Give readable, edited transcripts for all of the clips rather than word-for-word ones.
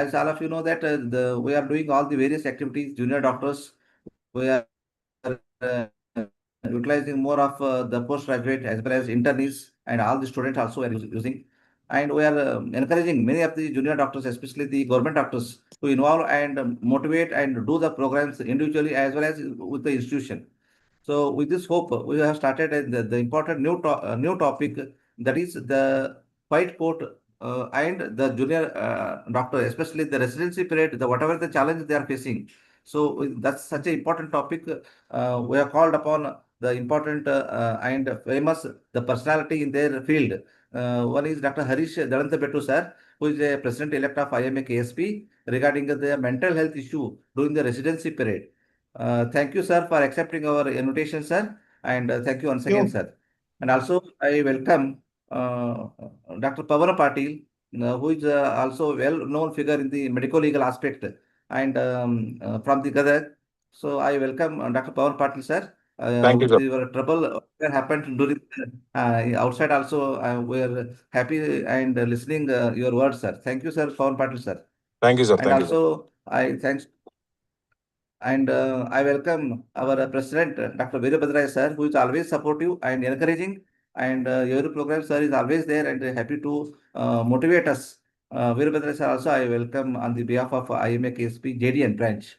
as all of you know that we are doing all the various activities, junior doctors, we are uh, utilizing more of the postgraduate as well as internees and all the students also are using. And we are encouraging many of the junior doctors, especially the government doctors, to involve and motivate and do the programs individually as well as with the institution. So with this hope, we have started the important new topic, that is the white coat and the junior doctor, especially the residency period, the whatever the challenge they are facing. So that's such an important topic. We are called upon the important and famous the personality in their field. One is Dr. Harish Dalantabettu sir, who is a president-elect of IMA KSP regarding the mental health issue during the residency period. Thank you, sir, for accepting our invitation, sir, and thank you once again, sir. And also, I welcome Dr. Pavan Patil, who is also a well-known figure in the medical legal aspect and from the Gadag. So I welcome Dr. Pavan Patil, sir. Thank you, With sir. your trouble that happened during outside also, we are happy and listening your words, sir. Thank you, sir, Pavan Patil, sir. Thank you, sir. And Thank you, sir. also, I thanks and I welcome our president, Dr. Veerabhadra sir, who is always supportive and encouraging. And your program, sir, is always there and happy to motivate us. Veerabhadra sir, also I welcome on the behalf of IMA KSP JDN branch.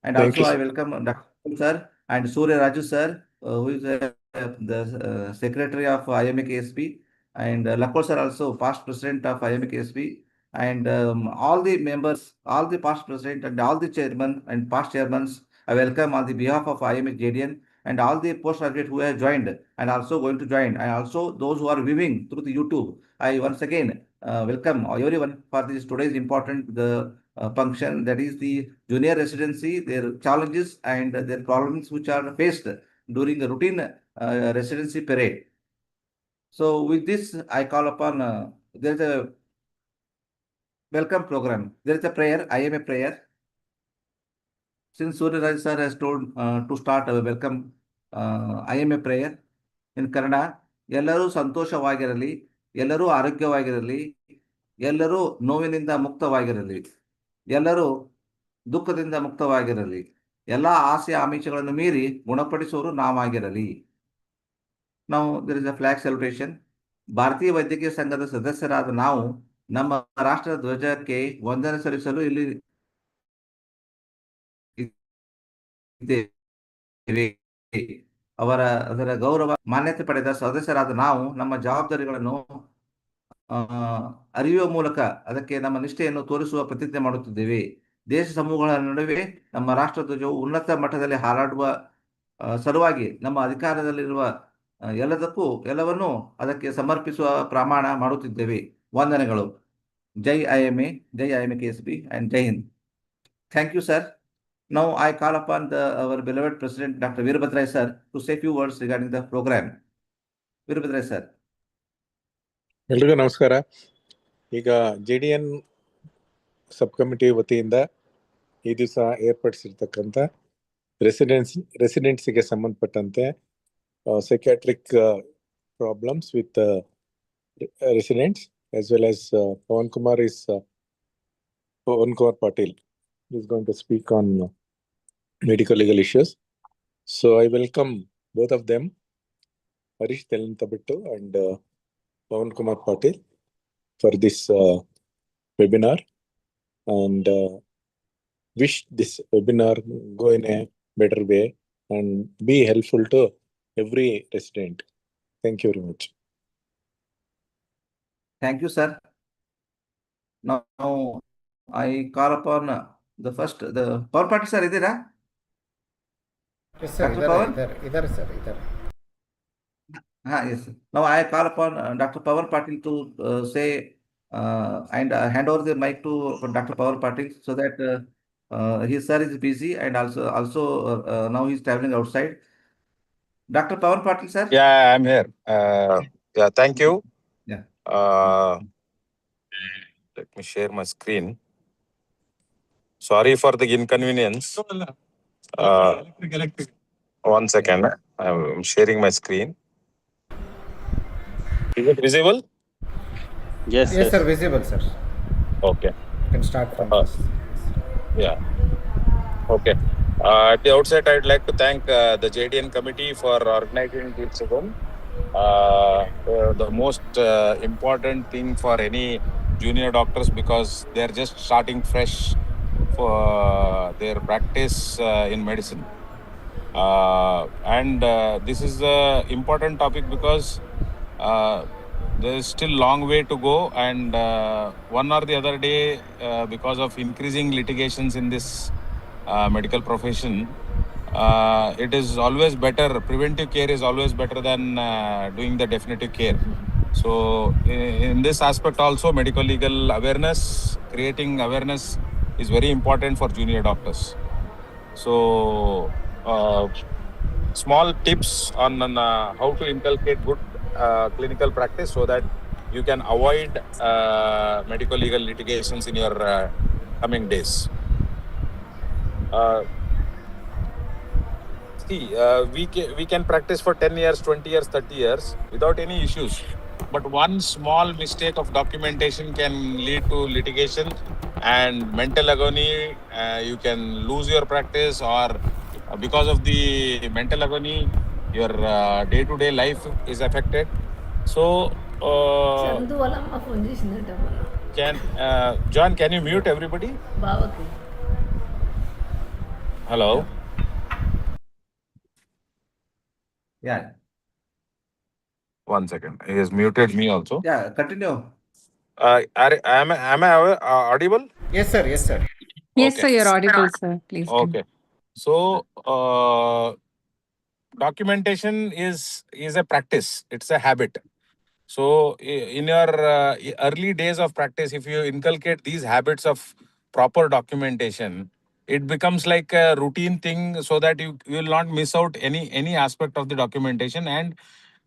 And Thank also you, I sir. welcome Dr. sir and Surya Raju sir, who is the secretary of IMA KSP. And Lakol sir, also past president of IMA KSP, and all the members, all the past president and all the chairman and past chairmen, I welcome on the behalf of IMA JDN and all the postgraduate who have joined and also going to join, and also those who are viewing through the YouTube. I once again welcome everyone for this today's important function, that is the junior residency, their challenges and their problems which are faced during the routine residency period. So with this, I call upon there is a welcome program. There is a prayer. I am a prayer. Since Surya Raj sir has told to start a welcome, I am a prayer in Kannada. ಎಲ್ಲರೂ ಸಂತೋಷವಾಗಿರಲಿ, ಎಲ್ಲರೂ ಆರೋಗ್ಯವಾಗಿರಲಿ, ಎಲ್ಲರೂ ನೋವಿನಿಂದ ಮುಕ್ತವಾಗಿರಲಿ, ಎಲ್ಲರೂ ದುಃಖದಿಂದ ಮುಕ್ತವಾಗಿರಲಿ, ಎಲ್ಲ ಆಸೆ ಆಮಿಷಗಳನ್ನು ಮೀರಿ ಗುಣಪಡಿಸುವರು ನಾವಾಗಿರಲಿ. Now there is a flag celebration. ಭಾರತೀಯ ವೈದ್ಯಕೀಯ ಸಂಘದ ಸದಸ್ಯರಾದ ನಾವು ನಮ್ಮ ರಾಷ್ಟ್ರ ಧ್ವಜಕ್ಕೆ ವಂದನೆ ಸಲ್ಲಿಸಲು ಇಲ್ಲಿ ಇದ್ದೇವೆ. ಅದರ ಗೌರವ ಮಾನ್ಯತೆ ಪಡೆದ ಸದಸ್ಯರಾದ ನಾವು ನಮ್ಮ ಜವಾಬ್ದಾರಿಗಳನ್ನು ಅರಿಯುವ ಮೂಲಕ ಅದಕ್ಕೆ ನಮ್ಮ ನಿಷ್ಠೆಯನ್ನು ತೋರಿಸುವ ಪ್ರತಿಜ್ಞೆ ಮಾಡುತ್ತಿದ್ದೇವೆ. ದೇಶ ಸಮೂಹಗಳ ನಡುವೆ ನಮ್ಮ ರಾಷ್ಟ್ರ ಧ್ವಜವು ಉನ್ನತ ಮಟ್ಟದಲ್ಲಿ ಹಾರಾಡುವ ಸಲುವಾಗಿ ನಮ್ಮ ಅಧಿಕಾರದಲ್ಲಿರುವ ಎಲ್ಲವನ್ನೂ ಅದಕ್ಕೆ ಸಮರ್ಪಿಸುವ ಪ್ರಮಾಣ ಮಾಡುತ್ತಿದ್ದೇವೆ. ವಂದನೆಗಳು. ಜೈ IMA, Jai IMA KSP, and Jai Hind. Thank you, sir. Now I call upon our beloved President, Dr. Veerabhadra sir, to say a few words regarding the program. Veerabhadra sir. ಎಲ್ರಿಗೂ ನಮಸ್ಕಾರ. ಈಗ JDN ಸಬ್ ಕಮಿಟಿ ವತಿಯಿಂದ ಈ ದಿವಸ ಏರ್ಪಡಿಸಿರ್ತಕ್ಕಂಥ ರೆಸಿಡೆನ್ಸಿಗೆ ಸಂಬಂಧಪಟ್ಟಂತೆ psychiatric problems with residents, as well as Pavan Kumar Patil is going to speak on medical legal issues. So I welcome both of them, Harish Dalantabettu and Pavan Kumar Patil, for this webinar, and wish this webinar go in a better way and be helpful to every resident. Thank you very much. Thank you, sir. Now I call upon the Pavan Patil sir, idira? Yes, sir. Idhar, sir. Yes. Now I call upon Dr. Pavan Patil to say and hand over the mic to Dr. Pavan Patil, so that his sir is busy and also now he's traveling outside. Dr. Pavan Patil sir. Yeah, I'm here. Yeah, thank you. Yeah. Let me share my screen. Sorry for the inconvenience. Electric. One second. I'm sharing my screen. Is it visible? Yes, sir. Visible, sir. Okay. can start from first. Yeah. Okay. At the outset, I'd like to thank the JDN committee for organizing this event. The most important thing for any junior doctors, because they're just starting fresh for their practice in medicine. And this is an important topic because there's still long way to go, and one or the other day, because of increasing litigations in this medical profession, it is always better. Preventive care is always better than doing the definitive care. So, in this aspect, also medical legal awareness, creating awareness is very important for junior doctors. So, small tips on how to inculcate good clinical practice so that you can avoid medical legal litigations in your coming days. We can practice for 10 years, 20 years, 30 years without any issues. But one small mistake of documentation can lead to litigation and mental agony. You can lose your practice, or because of the mental agony, your day-to-day life is affected. So, John, can you mute everybody? Hello? Yeah. One second. He has muted me also. Yeah, continue. Am I audible? Yes, sir. Yes, sir. Yes, Okay. sir, you're audible, sir. Please. Okay. So, documentation is a practice. It's a habit. So, in your early days of practice, if you inculcate these habits of proper documentation, it becomes like a routine thing, so that you will not miss out any aspect of the documentation, and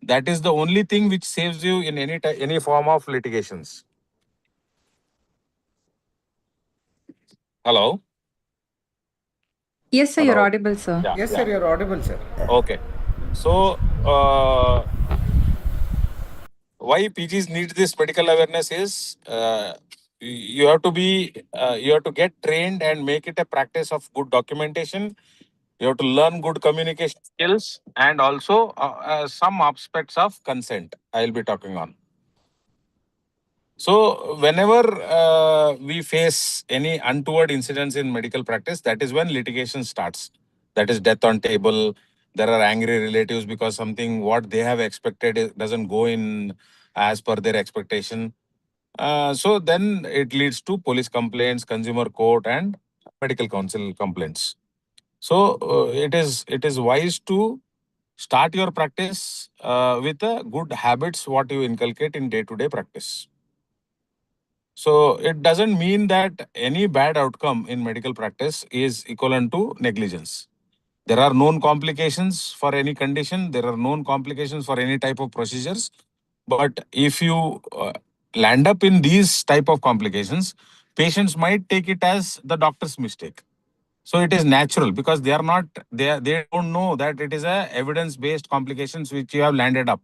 that is the only thing which saves you in any form of litigations. Hello? Yes, sir, you're Hello? audible, sir. Yeah, Yes, yeah. sir. You're audible, sir. Okay. So, why PGs need this medical awareness is you have to get trained and make it a practice of good documentation. You have to learn good communication skills, and also some aspects of consent I'll be talking on. So, whenever we face any untoward incidents in medical practice, that is when litigation starts. That is death on table. There are angry relatives because something what they have expected doesn't go in as per their expectation. So then it leads to police complaints, consumer court, and medical council complaints. So it is wise to start your practice with good habits what you inculcate in day-to-day practice. So it doesn't mean that any bad outcome in medical practice is equivalent to negligence. There are known complications for any condition. There are known complications for any type of procedures. But if you land up in these type of complications, patients might take it as the doctor's mistake. So it is natural, because they don't know that it is a evidence-based complications which you have landed up.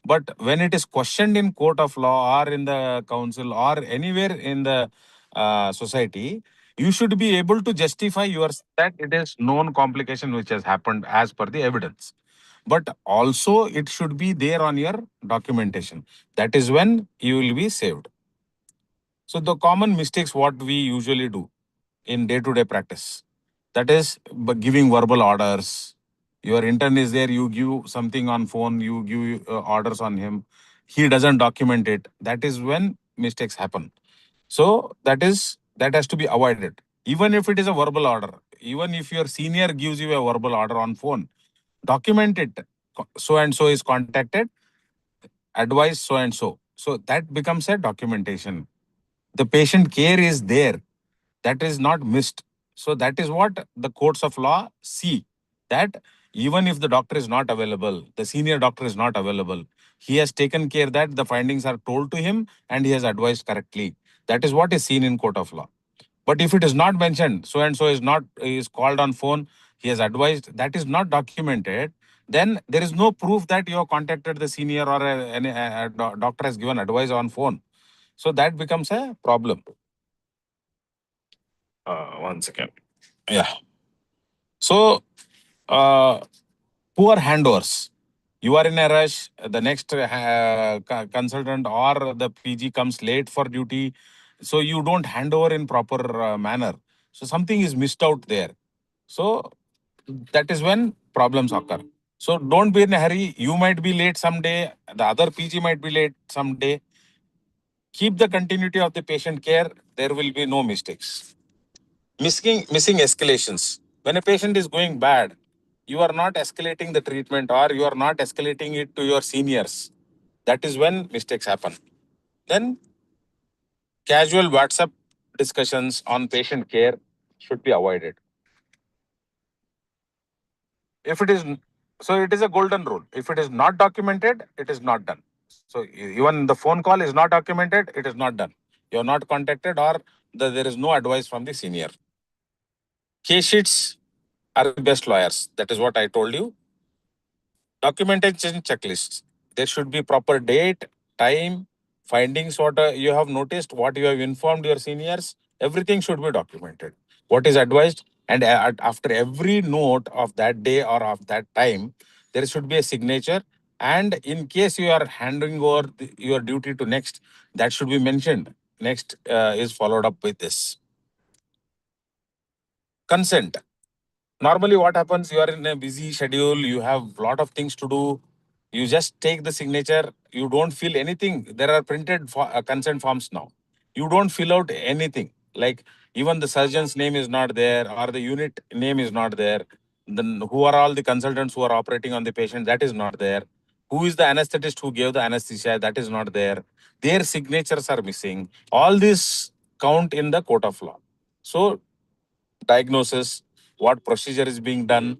But when it is questioned in court of law or in the council or anywhere in the society, you should be able to justify that it is known complication which has happened as per the evidence. But also it should be there on your documentation. That is when you will be saved. So the common mistakes what we usually do in day-to-day practice, that is giving verbal orders. Your intern is there, you give something on phone, you give orders on him. He doesn't document it. That is when mistakes happen. So that has to be avoided. Even if it is a verbal order, even if your senior gives you a verbal order on phone, document it. So and so is contacted, advise so and so. So that becomes a documentation. The patient care is there. That is not missed. So that is what the courts of law see, that even if the doctor is not available, the senior doctor is not available, he has taken care that the findings are told to him and he has advised correctly. That is what is seen in court of law. But if it is not mentioned, so and so is called on phone, he has advised, that is not documented, then there is no proof that you have contacted the senior or a doctor has given advice on phone. So that becomes a problem. One second. Yeah. So, poor handovers. You are in a rush. The next consultant or the PG comes late for duty, so you don't hand over in proper manner. So something is missed out there. So that is when problems occur. So don't be in a hurry. You might be late someday. The other PG might be late someday. Keep the continuity of the patient care. There will be no mistakes. Missing escalations. When a patient is going bad, you are not escalating the treatment or you are not escalating it to your seniors. That is when mistakes happen. Then casual WhatsApp discussions on patient care should be avoided. If it is so, it is a golden rule. If it is not documented, it is not done. So even the phone call is not documented, it is not done. You are not contacted or there is no advice from the senior. Case sheets are the best lawyers. That is what I told you. Documentation checklists. There should be proper date, time, findings, what you have noticed, what you have informed your seniors. Everything should be documented. What is advised, and after every note of that day or of that time, there should be a signature. And in case you are handing over your duty to next, that should be mentioned. Next is followed up with this. Consent. Normally what happens, you are in a busy schedule, you have a lot of things to do, you just take the signature, you don't fill anything. There are printed consent forms now. You don't fill out anything, like even the surgeon's name is not there or the unit name is not there. Then who are all the consultants who are operating on the patient, that is not there. Who is the anesthetist who gave the anesthesia, that is not there. Their signatures are missing. All this count in the court of law. So diagnosis, what procedure is being done,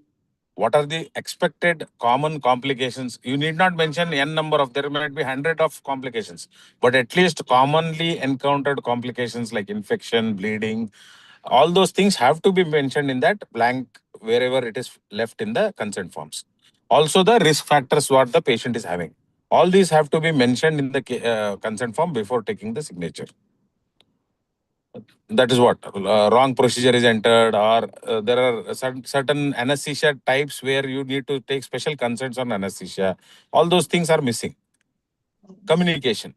what are the expected common complications. You need not mention n number of, there might be 100 of complications, but at least commonly encountered complications like infection, bleeding, all those things have to be mentioned in that blank wherever it is left in the consent forms. Also the risk factors what the patient is having. All these have to be mentioned in the consent form before taking the signature. That is what wrong procedure is entered, or there are certain anesthesia types where you need to take special consents on anesthesia. All those things are missing. Communication.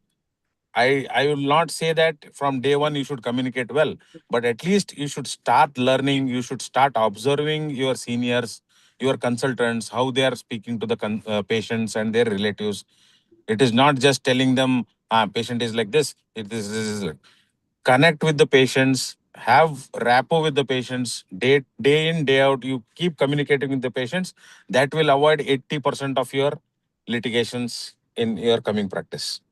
I will not say that from day one you should communicate well, but at least you should start learning. You should start observing your seniors, your consultants, how they are speaking to the patients and their relatives. It is not just telling them, patient is like this. This is like. Connect with the patients, have rapport with the patients, day in, day out. You keep communicating with the patients. That will avoid 80% of your litigations in your coming practice.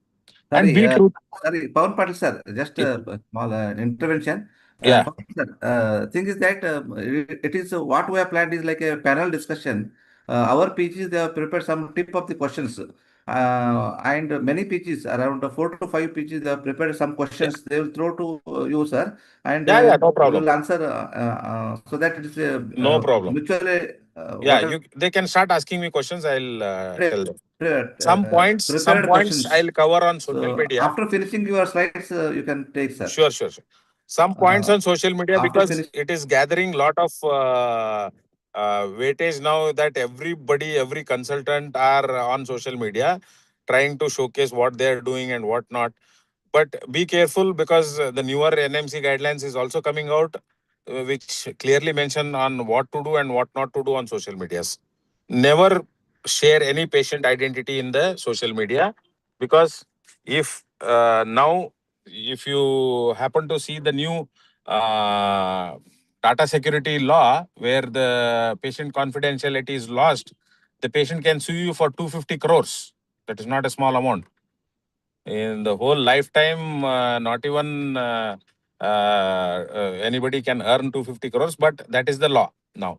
And Sorry, be true. Pawan Patil sir, just a small intervention. Yeah. Sir, thing is that it is what we have planned is like a panel discussion. Our PGs, they have prepared some tip of the questions. And many PGs, around 4 to 5 PGs, they have prepared some Yeah. questions. They will throw to you, sir, and Yeah, no you problem. will answer so that it is No problem. mutually Yeah, they can start asking me questions. I'll tell them. Some prepared points questions. I'll cover on social So media. after finishing your slides, you can take, sir. Sure. Some points on social media, After because finish, it is gathering lot of weightage now, that every consultant are on social media trying to showcase what they are doing and what not. But be careful, because the newer NMC guidelines is also coming out, which clearly mention on what to do and what not to do on social medias. Never share any patient identity in the social media, because if now, if you happen to see the new uh, data security law where the patient confidentiality is lost, the patient can sue you for 250 crores. That is not a small amount. In the whole lifetime, not even anybody can earn 250 crores, but that is the law now.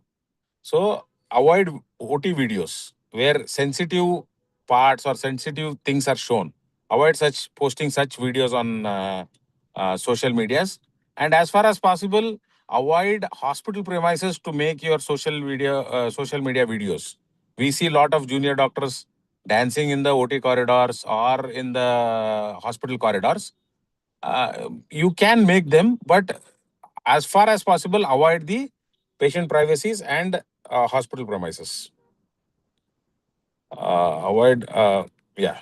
So avoid OT videos where sensitive parts or sensitive things are shown. Avoid posting such videos on social medias. And as far as possible, avoid hospital premises to make your social media videos. We see a lot of junior doctors dancing in the OT corridors or in the hospital corridors. You can make them, but as far as possible, avoid the patient privacies and hospital premises. Yeah.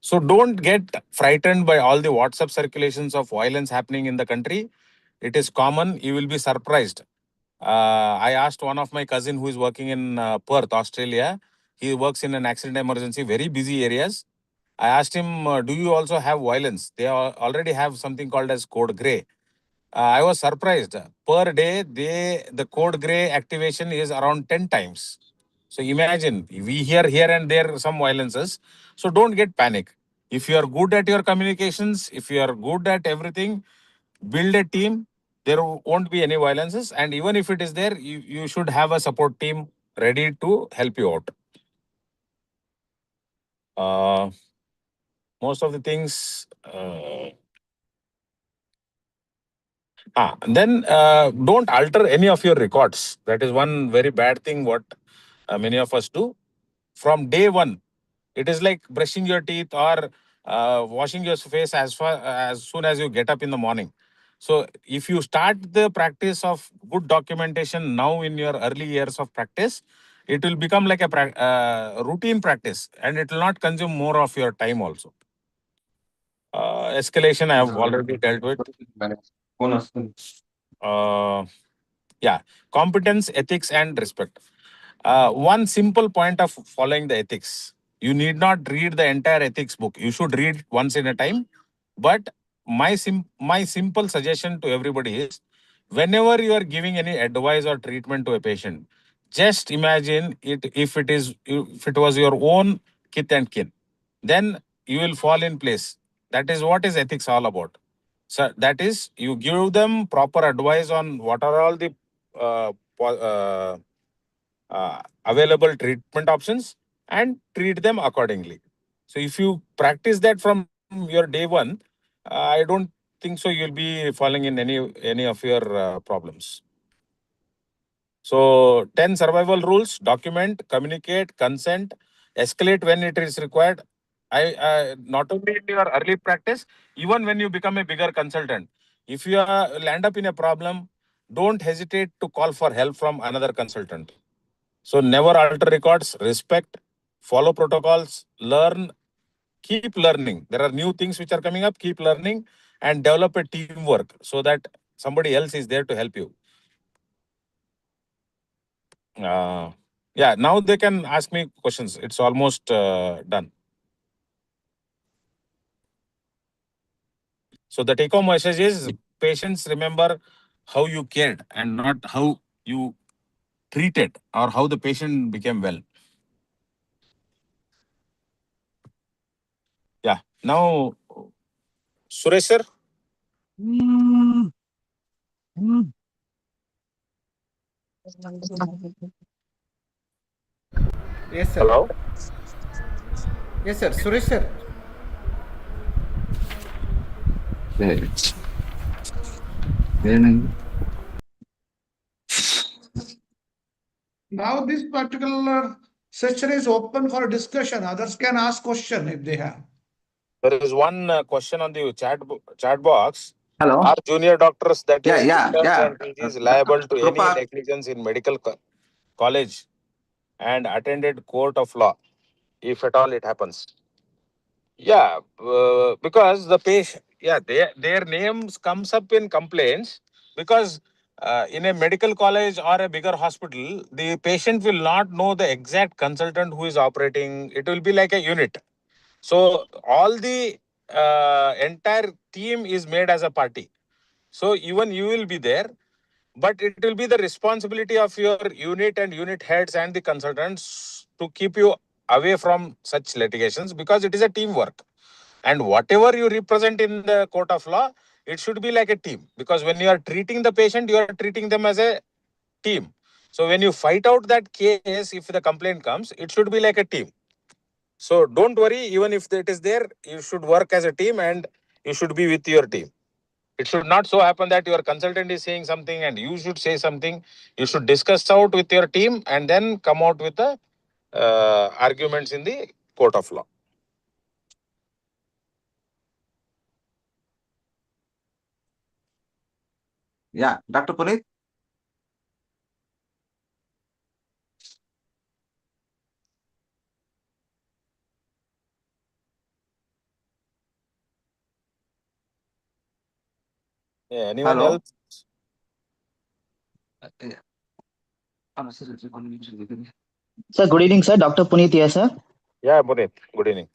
So don't get frightened by all the WhatsApp circulations of violence happening in the country. It is common. You will be surprised. I asked one of my cousin who is working in Perth, Australia. He works in an accident emergency, very busy areas. I asked him, do you also have violence? They already have something called as code gray. I was surprised. Per day, the code gray activation is around 10 times. So imagine, we hear here and there some violences. So don't get panic. If you are good at your communications, if you are good at everything, build a team. There won't be any violences. And even if it is there, you should have a support team ready to help you out. Most of the things... then don't alter any of your records. That is one very bad thing what many of us do. From day one, it is like brushing your teeth or washing your face as soon as you get up in the morning. So if you start the practice of good documentation now in your early years of practice, it will become like a routine practice and it will not consume more of your time also. Escalation I have already dealt with. Yeah, competence, ethics, and respect. One simple point of following the ethics. You need not read the entire ethics book. You should read once in a time. But my simple suggestion to everybody is, whenever you are giving any advice or treatment to a patient, just imagine it if it was your own kith and kin, then you will fall in place. That is what is ethics all about. So that is, you give them proper advice on what are all the uh, available treatment options and treat them accordingly. So if you practice that from your day one, I don't think so you'll be falling in any of your problems. So 10 survival rules: document, communicate, consent, escalate when it is required. I not only in your early practice, even when you become a bigger consultant, if you land up in a problem, don't hesitate to call for help from another consultant. So never alter records, respect, follow protocols, learn, keep learning. There are new things which are coming up, keep learning and develop a teamwork so that somebody else is there to help you. Yeah, now they can ask me questions. It's almost done. So the take-home message is, patients remember how you cared and not how you treated or how the patient became well. Yeah. Now, Suresh sir. Yes, sir. Hello. Yes, sir. Suresh, sir. Now this particular session is open for discussion. Others can ask question if they have. There is one question on the chat box. Hello. Are junior doctors, that is, Yeah. and PGs, liable to any Krupa. negligence in medical college and attended court of law, if at all it happens? Yeah, because the patient, their names comes up in complaints because in a medical college or a bigger hospital, the patient will not know the exact consultant who is operating. It will be like a unit. So all the entire team is made as a party. So even you will be there, but it will be the responsibility of your unit and unit heads and the consultants to keep you away from such litigations, because it is a teamwork. And whatever you represent in the court of law, it should be like a team, because when you are treating the patient, you are treating them as a team. So when you fight out that case, if the complaint comes, it should be like a team. So don't worry, even if it is there, you should work as a team and you should be with your team. It should not so happen that your consultant is saying something and you should say something. You should discuss out with your team and then come out with the arguments in the court of law. Yeah, Dr. Puneet. Yeah, anyone Hello. else? Sir, good evening, sir. Dr. Puneet here, sir. Yeah, Puneet. Good evening.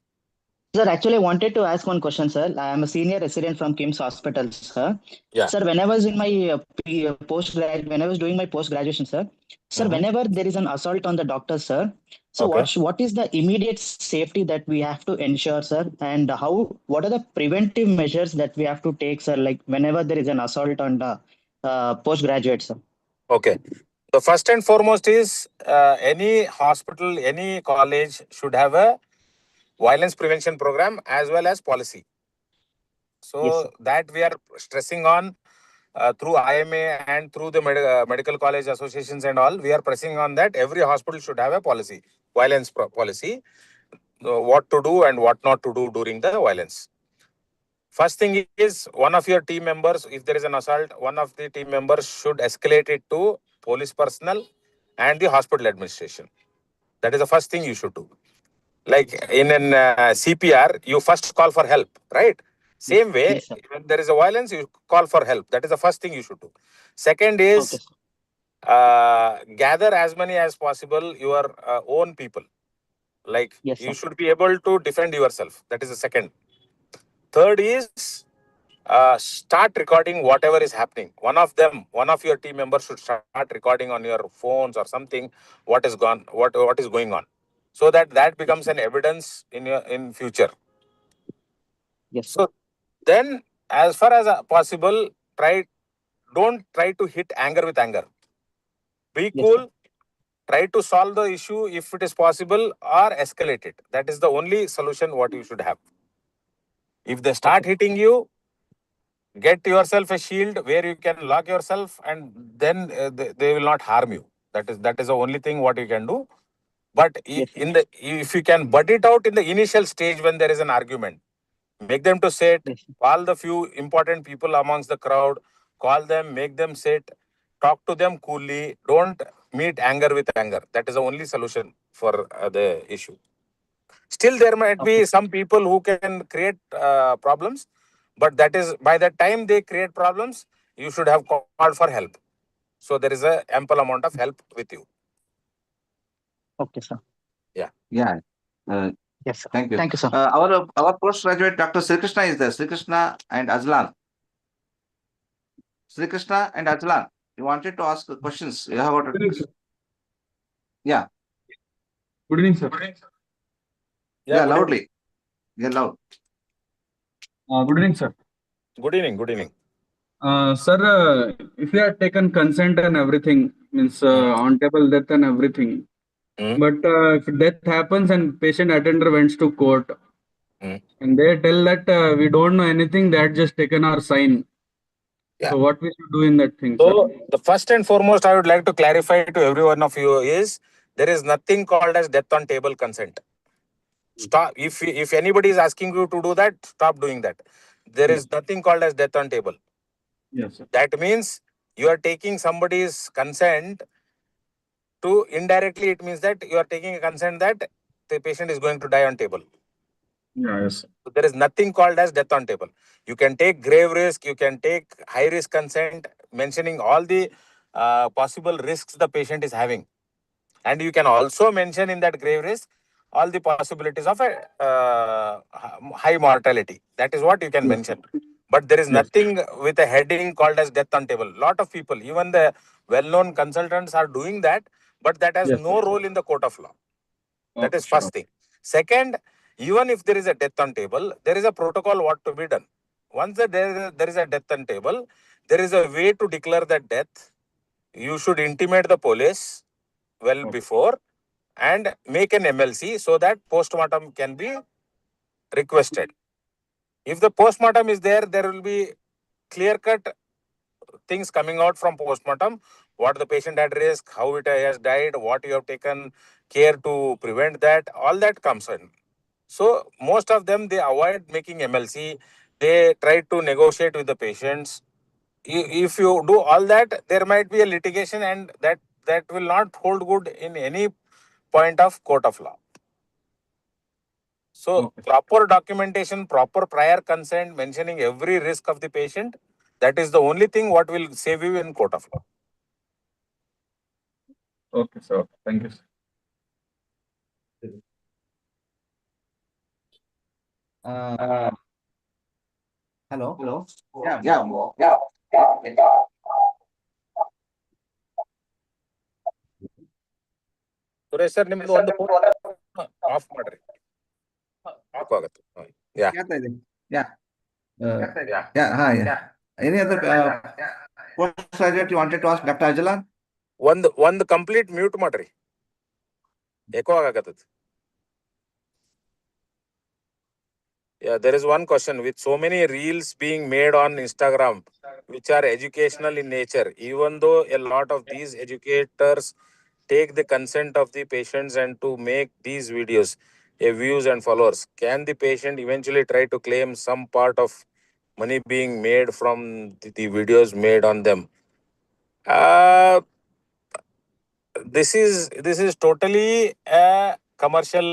Sir, actually, I wanted to ask one question, sir. I am a senior resident from KIMS Hospital, sir. Yeah. Sir, when I was in my when I was doing my post graduation, sir. Sir, Mhm. whenever there is an assault on the doctor, sir. So, Okay. what is the immediate safety that we have to ensure, sir, and what are the preventive measures that we have to take, sir? Like whenever there is an assault on the postgraduate, sir. Okay. The first and foremost is any hospital, any college should have a violence prevention program as well as policy. So Yes, sir. that we are stressing on through IMA and through the medical college associations and all. We are pressing on that every hospital should have a policy, violence policy, what to do and what not to do during the violence. First thing is one of your team members, if there is an assault, one of the team members should escalate it to police personnel and the hospital administration. That is the first thing you should do. Like in an CPR, you first call for help, right? Same way, Yes, sir. when there is a violence, you call for help. That is the first thing you should do. Second Okay, is sir. gather as many as possible your own people. Like Yes, you sir. should be able to defend yourself. That is the second. Third is start recording whatever is happening. One of your team members should start recording on your phones or something what is going on, so that Yes, becomes sir. an evidence in future. Yes, sir. So then, as far as possible, don't try to hit anger with anger. Be Yes, sir. cool. Try to solve the issue if it is possible, or escalate it. That is the only solution what you should have. If they start Okay. hitting you, get yourself a shield where you can lock yourself, and then they will not harm you. That is the only thing what you can do. But Yes, sir. if you can butt it out in the initial stage when there is an argument, make them to sit, Yes, sir. call the few important people amongst the crowd, call them, make them sit, talk to them coolly. Don't meet anger with anger. That is the only solution for the issue. Still, there might Okay. be some people who can create problems, but that is by the time they create problems, you should have called for help. So there is a ample amount of help with you. Okay, sir. Yeah. Yeah. Yes, sir. Thank you. Thank you, sir. Our postgraduate Dr. Sri Krishna is there. Sri Krishna and Ajlan. Sri Krishna and Ajlan. You wanted to ask questions. You have Good evening, sir. Yeah. Good evening, sir. Yeah, Good loudly. Yeah, loud. Good evening, sir. Good evening. Good evening. Sir, if you had taken consent and everything, means on table death and everything, but if death happens and patient attender went to court, and they tell that we don't know anything, they had just taken our sign. Yeah. So what we should do in that thing, sir? So the first and foremost, I would like to clarify to every one of you is there is nothing called as death on table consent. Stop. If anybody is asking you to do that, stop doing that. There is nothing called as death on table. Yes, sir. That means you are taking somebody's consent to indirectly. It means that you are taking a consent that the patient is going to die on table. Yeah, yes, sir. So there is nothing called as death on table. You can take grave risk, you can take high risk consent, mentioning all the possible risks the patient is having. And you can also mention in that grave risk all the possibilities of a high mortality. That is what you can mention. But there is nothing with a heading called as death on table. Lot of people, even the well-known consultants are doing that, but that has no role in the court of law. That is first thing. Second, even if there is a death on table, there is a protocol what to be done. Once there is a death on table, there is a way to declare that death. You should intimate the police well before and make an MLC so that postmortem can be requested. If the postmortem is there, there will be clear-cut things coming out from postmortem. What the patient had risk, how it has died, what you have taken care to prevent that, all that comes in. So most of them, they avoid making MLC. They try to negotiate with the patients. if you do all that, there might be a litigation, and that will not hold good in any point of court of law. So proper documentation, proper prior consent, mentioning every risk of the patient, that is the only thing what will save you in court of law. Okay, sir. Thank you, sir. Hello. Hello. Yeah. Suresh sir ನಿಮ್ದು ಒಂದು of ಮಾಡ್ರಿ. Of ಆಗುತ್ತೆ. Yeah. Yeah. Yeah. Any other postgraduate you wanted to ask Dr. Ajalan? ಒಂದು complete mute ಮಾಡ್ರಿ. Eco ಆಗಕತ್ತದ. Yeah, there is one question. With so many reels being made on Instagram, which are educational in nature, even though a lot of these educators take the consent of the patients and to make these videos views and followers, can the patient eventually try to claim some part of money being made from the videos made on them? This is totally a commercial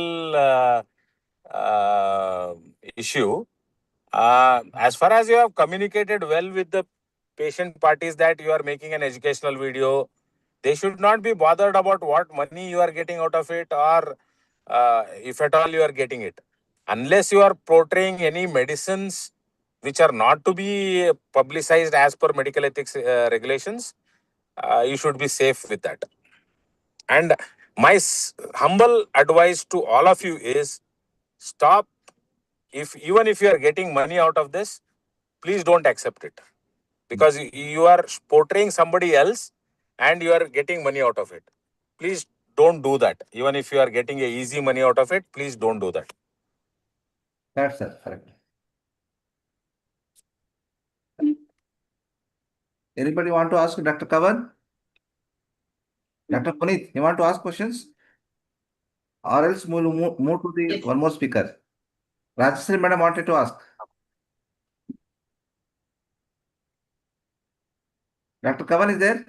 issue. As far as you have communicated well with the patient parties that you are making an educational video, they should not be bothered about what money you are getting out of it, or if at all you are getting it. Unless you are portraying any medicines which are not to be publicized as per medical ethics regulations, you should be safe with that. And my humble advice to all of you is, stop. Even if you are getting money out of this, please don't accept it, because you are portraying somebody else and you are getting money out of it. Please don't do that. Even if you are getting a easy money out of it, please don't do that. That's correct. Anybody want to ask Dr. Kavan? Dr. Puneet, you want to ask questions? Or else move to the one more speaker. Rajashree madam wanted to ask. Dr. Kavan is there?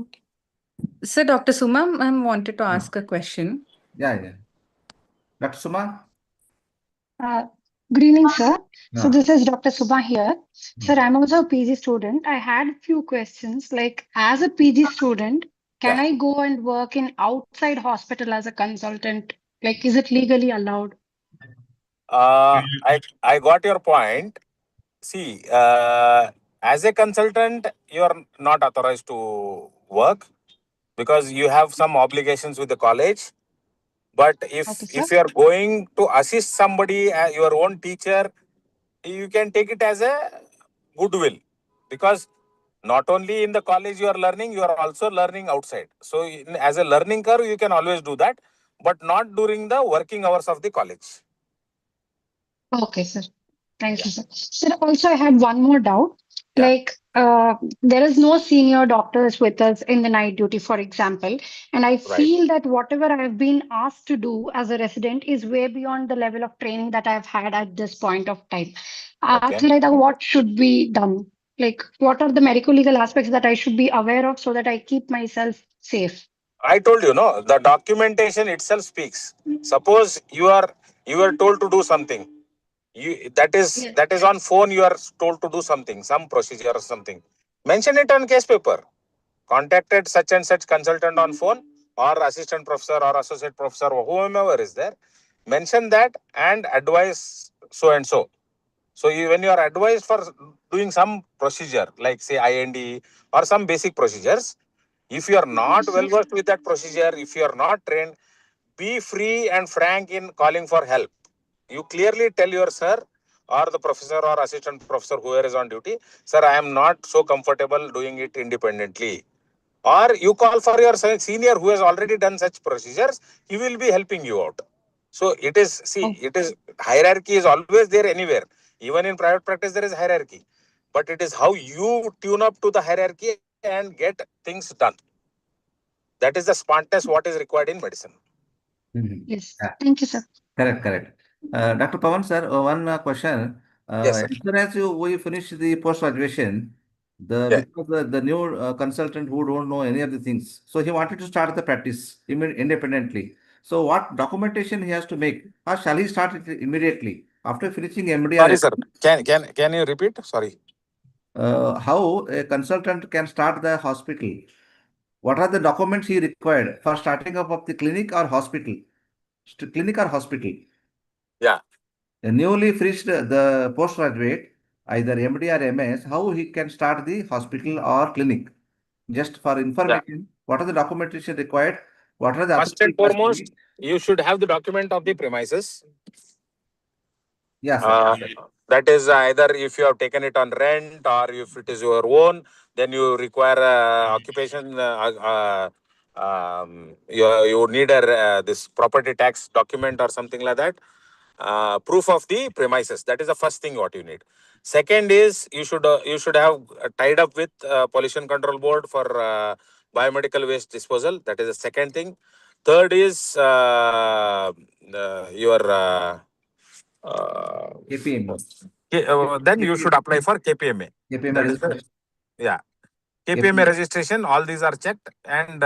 Okay. Sir, Dr. Suma ma'am wanted to ask a question. Yeah. Dr. Suma? Good evening, sir. So No. this is Dr. Subha here. Sir, I'm also a PG student. I had a few questions. Like, as a PG student, can I go and work in outside hospital as a consultant? Like, is it legally allowed? I got your point. See, as a consultant, you are not authorized to work because you have some obligations with the college. But if you are going to assist somebody, your own teacher, you can take it as a goodwill, because not only in the college you are learning, you are also learning outside. So as a learning curve, you can always do that, but not during the working hours of the college. Okay, sir. Thank you, sir. Sir, also I had one more doubt. Yeah. Like, there is no senior doctors with us in the night duty, for example, and I feel that whatever I have been asked to do as a resident is way beyond the level of training that I've had at this point of time. So like, what should be done? Like, what are the medical legal aspects that I should be aware of so that I keep myself safe? I told you, no, the documentation itself speaks. Suppose you are told to do something. That is on phone, you are told to do something, some procedure or something. Mention it on case paper. Contacted such and such consultant on phone, or assistant professor or associate professor or whomever is there. Mention that and advise so and so. So when you are advised for doing some procedure, like say IND or some basic procedures, if you are not well versed with that procedure, if you are not trained, be free and frank in calling for help. You clearly tell your sir or the professor or assistant professor, whoever is on duty, sir, I am not so comfortable doing it independently. Or you call for your senior who has already done such procedures, he will be helping you out. So it is, hierarchy is always there anywhere. Even in private practice, there is hierarchy. But it is how you tune up to the hierarchy and get things done. That is the smartness what is required in medicine. Yes. Thank you, sir. Correct. Dr. Pawan sir, one question. Yes, sir. As soon as we finish the post-graduation, because the new consultant who don't know any of the things, so he wanted to start the practice independently. So what documentation he has to make, or shall he start it immediately after finishing MD? Sorry, sir. Can you repeat? Sorry. How a consultant can start the hospital? What are the documents he required for starting up of the clinic or hospital? Clinic or hospital? Yeah. A newly finished the postgraduate, either MD or MS, how he can start the hospital or clinic? Just for information, what are the documentation required? What are the First and applicable foremost, you should have the document of the premises. Yes, sir. That is either if you have taken it on rent or if it is your own, then you require occupation. You need this property tax document or something like that. Proof of the premises. That is the first thing what you need. Second is you should have tied up with pollution control board for biomedical waste disposal. That is the second thing. Third is your KPM. then you should apply for KPMA. KPM That is KPMA registration. All these are checked and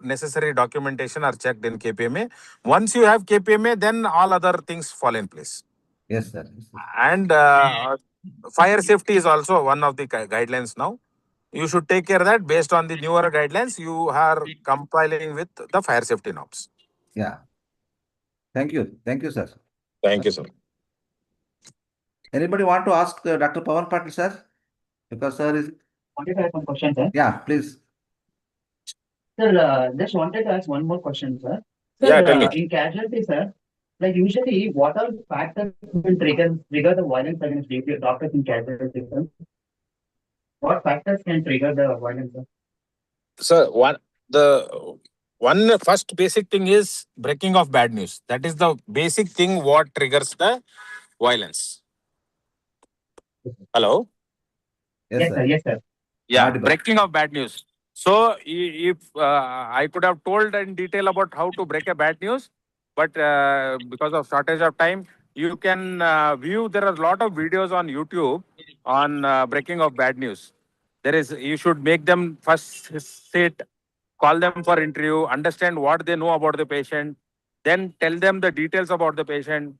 necessary documentation are checked in KPMA. Once you have KPMA, then all other things fall in place. Yes, sir. And fire safety is also one of the guidelines now. You should take care of that. Based on the newer guidelines, you are compiling with the fire safety norms. Yeah. Thank you. Thank you, sir. Thank you, sir. Anybody want to ask Dr. Pawan Patil, sir? Because sir is... Wanted to ask one question, sir. Yeah, please. Sir, just wanted to ask one more question, sir. Sir, Yeah, tell me. in casualty, sir, like usually, what are factors will trigger the violence against doctors in casualty, sir? What factors can trigger the violence, sir? So one first basic thing is breaking of bad news. That is the basic thing what triggers the violence. Hello? Yes, sir. Yes, sir. Yeah, Audible. breaking of bad news. So if I could have told in detail about how to break a bad news, but because of shortage of time, you can view, there are a lot of videos on YouTube on breaking of bad news. You should make them first sit, call them for interview, understand what they know about the patient, then tell them the details about the patient,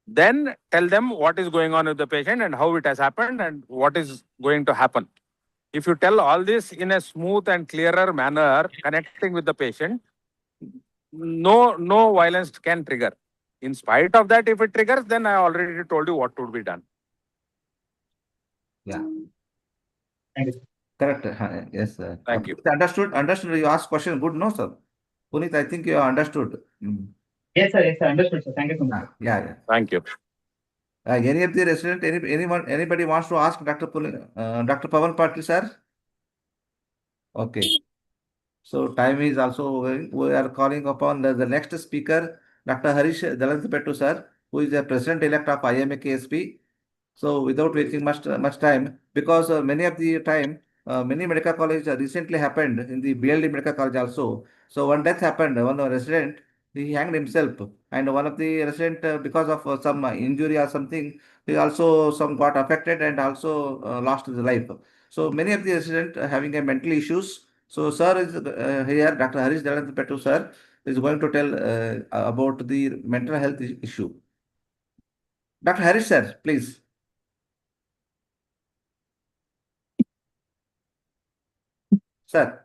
then tell them what is going on with the patient and how it has happened and what is going to happen. If you tell all this in a smooth and clearer manner, connecting with the patient, no violence can trigger. In spite of that, if it triggers, then I already told you what would be done. Yeah. Thank you. Correct. Yes, sir. Thank you. Understood. You asked question. Good, no, sir. Puneet, I think you understood. Yes, sir. Understood, sir. Thank you so much. Yeah. Thank you. Any of the resident, anybody wants to ask Dr. Pawan Patil, sir? Okay. So time is also going. We are calling upon the next speaker, Dr. Harish Dalantipettu, sir, who is the president-elect of IMA KSP. So without wasting much time, because many of the time, many medical college recently happened in the BLD medical college also. So one death happened, one resident, he hanged himself, and one of the resident because of some injury or something, he also some got affected and also lost his life. So many of the resident having a mental issues. So sir is here, Dr. Harish Dalantipettu, sir, is going to tell about the mental health issue. Dr. Harish, sir, please. Sir.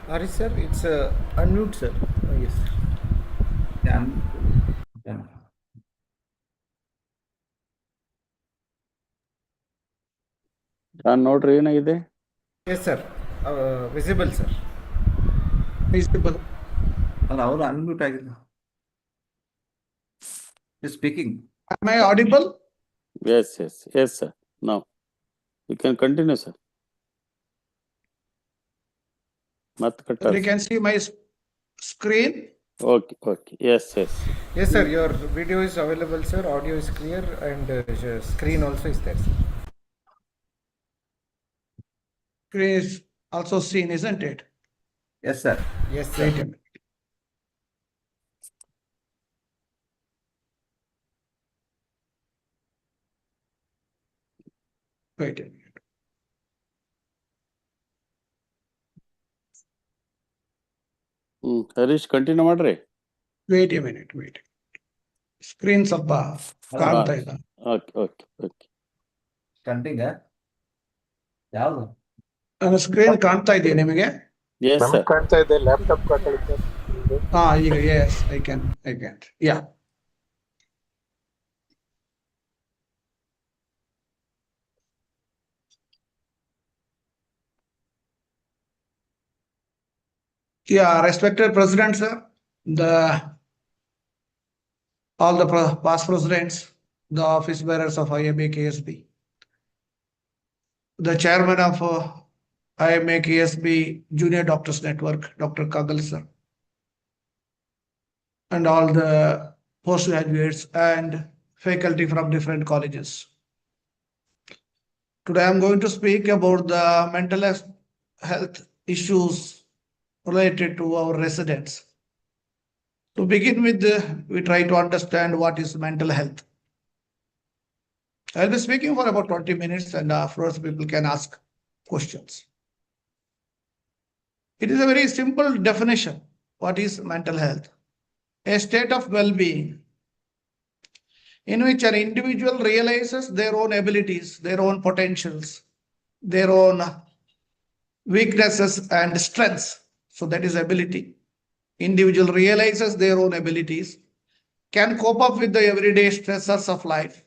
Harish, sir, it's unmute, sir. Yes. Yeah. ನೋಡ್ರಿ ಏನಾಗಿದೆ? Yes, sir. Visible, sir. Visible. ಅವರು unmute ಆಗಿಲ್ಲ. He's speaking. Am I audible? Yes, sir. Now you can continue, sir. You can see my screen. Okay. Yes. Yes, sir. Your video is available, sir. Audio is clear, and screen also is there, sir. Screen is also seen, isn't it? Yes, sir. Yes, Wait a sir. minute. Wait a minute. Harish, continue ಮಾಡ್ರಿ. Wait a minute. Wait. Screen ಸ್ವಲ್ಪ ಕಾಣ್ತಾ ಇಲ್ಲ. Okay. Stunting ಯಾವುದು? ನನ್ನ screen ಕಾಣ್ತಾ ಇದೆಯಾ ನಿಮಗೆ? Yes, sir. ನಮ್ಗೆ ಕಾಣ್ತಾ ಇದೆ, ಲ್ಯಾಪ್ಟಾಪ್ ಕಾಣ್ತಾ ಇದೆ. ಈಗ yes, I can. Yeah. Yeah, respected President, sir, all the past presidents, the office bearers of IMA KSB, the chairman of IMA KSB Junior Doctors Network, Dr. Kagal, sir, and all the postgraduates and faculty from different colleges. Today I'm going to speak about the mental health issues related to our residents. To begin with, we try to understand what is mental health. I'll be speaking for about 20 minutes and afterwards people can ask questions. It is a very simple definition. What is mental health? A state of well-being in which an individual realizes their own abilities, their own potentials, their own weaknesses and strengths. So that is ability. Individual realizes their own abilities, can cope up with the everyday stressors of life,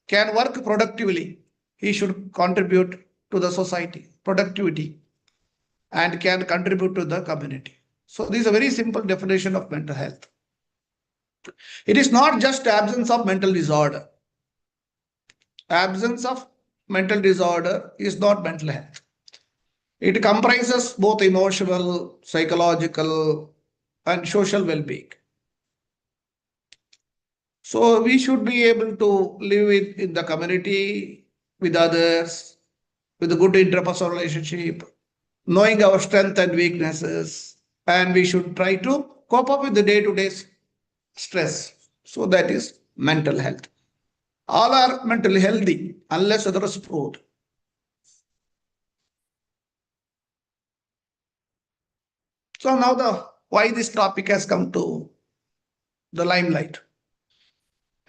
can work productively. He should contribute to the society, productivity, and can contribute to the community. So this is a very simple definition of mental health. It is not just absence of mental disorder. Absence of mental disorder is not mental health. It comprises both emotional, psychological, and social well-being. So we should be able to live in the community with others, with a good interpersonal relationship, knowing our strengths and weaknesses, and we should try to cope up with the day-to-day stress. So that is mental health. All are mentally healthy unless otherwise proved. So now why this topic has come to the limelight.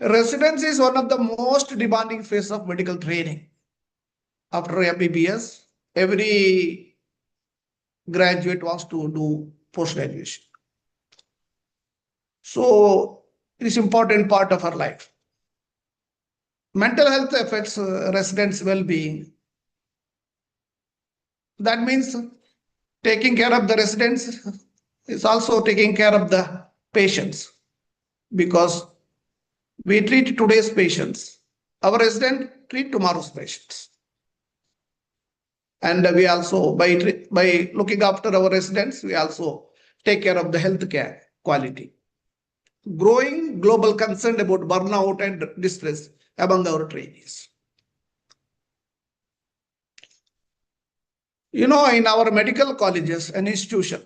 Residency is one of the most demanding phases of medical training. After MBBS, every graduate wants to do post-graduation. So it is an important part of our life. Mental health affects residents' well-being. That means taking care of the residents is also taking care of the patients, because we treat today's patients. Our residents treat tomorrow's patients. And we also, by looking after our residents, we also take care of the healthcare quality. Growing global concern about burnout and distress among our trainees. You know, in our medical colleges and institutions,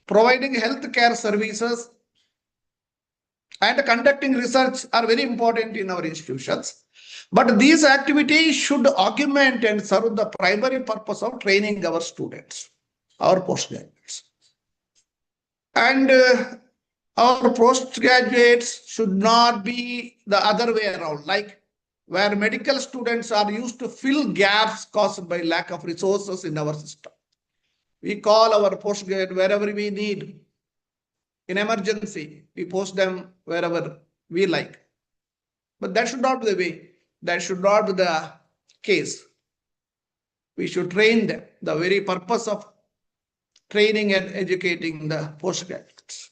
providing healthcare services and conducting research are very important in our institutions. But these activities should augment and serve the primary purpose of training our students, our postgraduates. And our postgraduates should not be the other way around, like where medical students are used to fill gaps caused by lack of resources in our system. We call our postgraduate wherever we need. In emergency, we post them wherever we like. But that should not be the way. That should not be the case. We should train them. The very purpose of training and educating the postgraduates.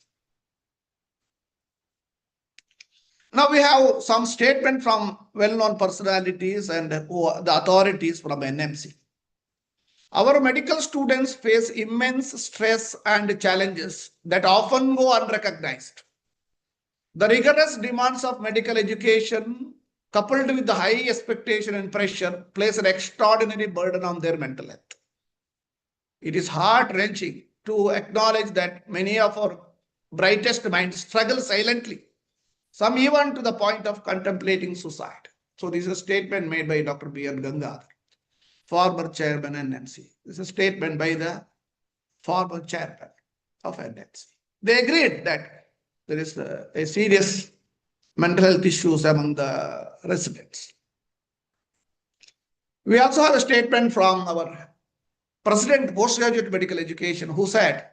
Now we have some statement from well-known personalities and the authorities from NMC. Our medical students face immense stress and challenges that often go unrecognized. The rigorous demands of medical education, coupled with the high expectation and pressure, place an extraordinary burden on their mental health. It is heart-wrenching to acknowledge that many of our brightest minds struggle silently, some even to the point of contemplating suicide. So this is a statement made by Dr. B.R. Gangadhar, former chairman NMC. This is a statement by the former chairman of NMC. They agreed that there is a serious mental health issues among the residents. We also have a statement from our President Postgraduate Medical Education who said,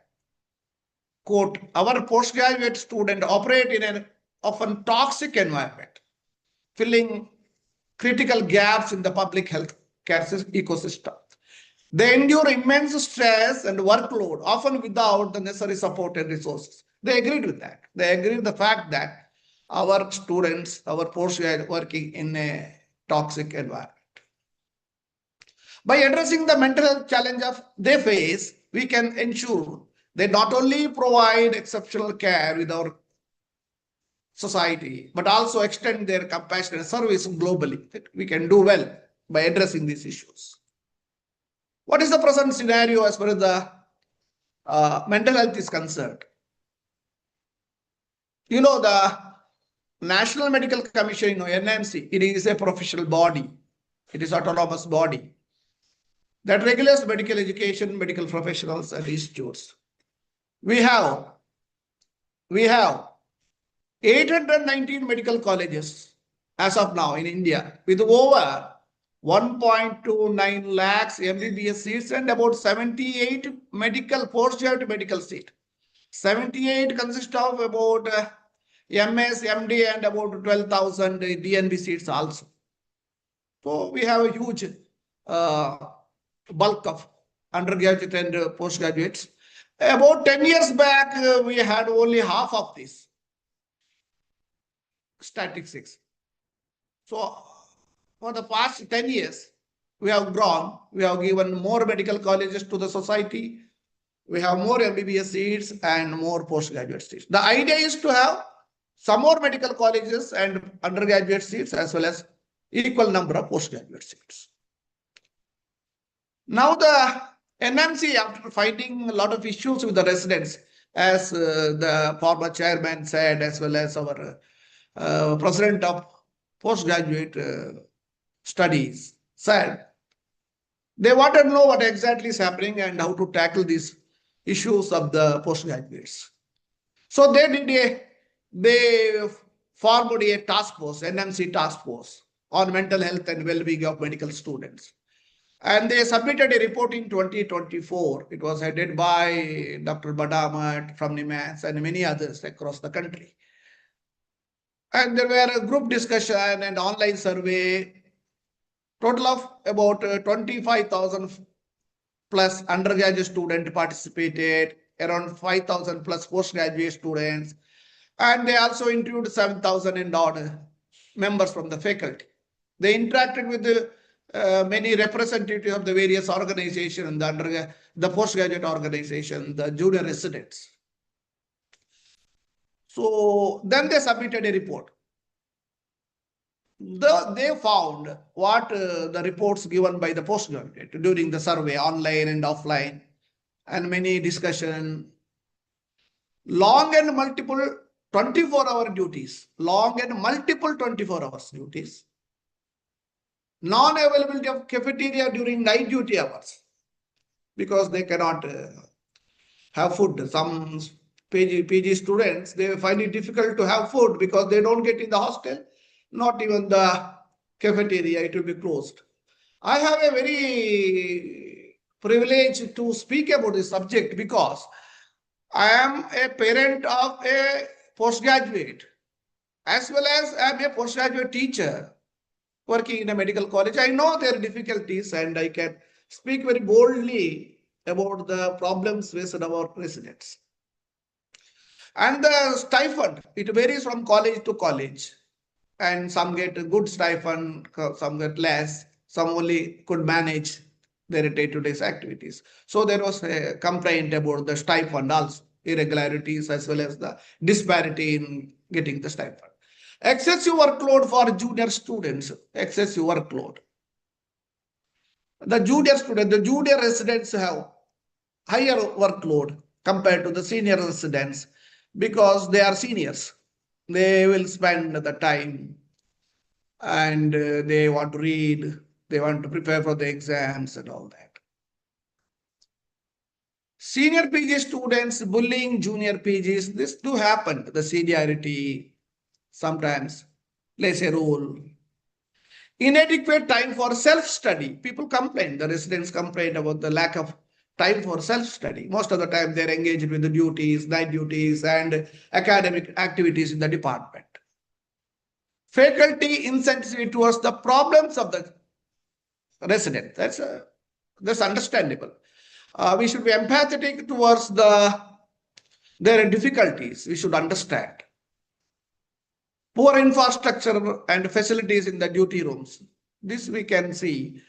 quote, our postgraduate students operate in an often toxic environment, filling critical gaps in the public health care ecosystem. They endure immense stress and workload, often without the necessary support and resources. They agreed with that. They agreed with the fact that our students, our postgraduates working in a toxic environment. By addressing the mental health challenge they face, we can ensure they not only provide exceptional care with our society, but also extend their compassionate service globally. We can do well by addressing these issues. What is the present scenario as far as the mental health is concerned? You know, the National Medical Commission, NMC, it is a professional body. It is autonomous body that regulates medical education, medical professionals and institutes. We have 819 medical colleges as of now in India with over 1.29 lakhs MBBS seats and about 78 postgraduate medical seats. 78 consist of about MS, MD and about 12,000 DNB seats also. So we have a huge bulk of undergraduate and postgraduates. About 10 years back, we had only half of this statistics. So for the past 10 years, we have grown. We have given more medical colleges to the society. We have more MBBS seats and more postgraduate seats. The idea is to have some more medical colleges and undergraduate seats as well as equal number of postgraduate seats. Now the NMC, after finding a lot of issues with the residents, as the former chairman said, as well as our president of postgraduate studies said, they wanted to know what exactly is happening and how to tackle these issues of the postgraduates. So they formed a task force, NMC task force on mental health and well-being of medical students. And they submitted a report in 2024. It was headed by Dr. Badamat from NIMANS and many others across the country. And there were a group discussion and online survey. Total of about 25,000 plus undergraduate students participated, around 5,000 plus postgraduate students. And they also include 7,000 and odd members from the faculty. They interacted with the many representatives of the various organizations, the postgraduate organization, the junior residents. So then they submitted a report. They found what the reports given by the postgraduate during the survey, online and offline, and many discussion, long and multiple 24-hour duties, long and multiple 24 hours duties, non-availability of cafeteria during night duty hours because they cannot have food. Some PG students, they find it difficult to have food because they don't get in the hostel, not even the cafeteria, it will be closed. I have a very privilege to speak about this subject because I am a parent of a postgraduate as well as I am a postgraduate teacher working in a medical college. I know their difficulties and I can speak very boldly about the problems faced by our residents. And the stipend, it varies from college to college. And some get a good stipend, some get less, some only could manage their day-to-day activities. So there was a complaint about the stipend also, irregularities as well as the disparity in getting the stipend. Excessive workload for junior students, excessive workload. The junior residents have higher workload compared to the senior residents because they are seniors. They will spend the time and they want to read, they want to prepare for the exams and all that. Senior PG students bullying junior PGs, this do happen. The seniority sometimes plays a role. Inadequate time for self-study. People complain, the residents complain about the lack of time for self-study. Most of the time they're engaged with the duties, night duties and academic activities in the department. Faculty insensitive towards the problems of the resident. That's understandable. We should be empathetic towards their difficulties. We should understand. Poor infrastructure and facilities in the duty rooms. This we can see.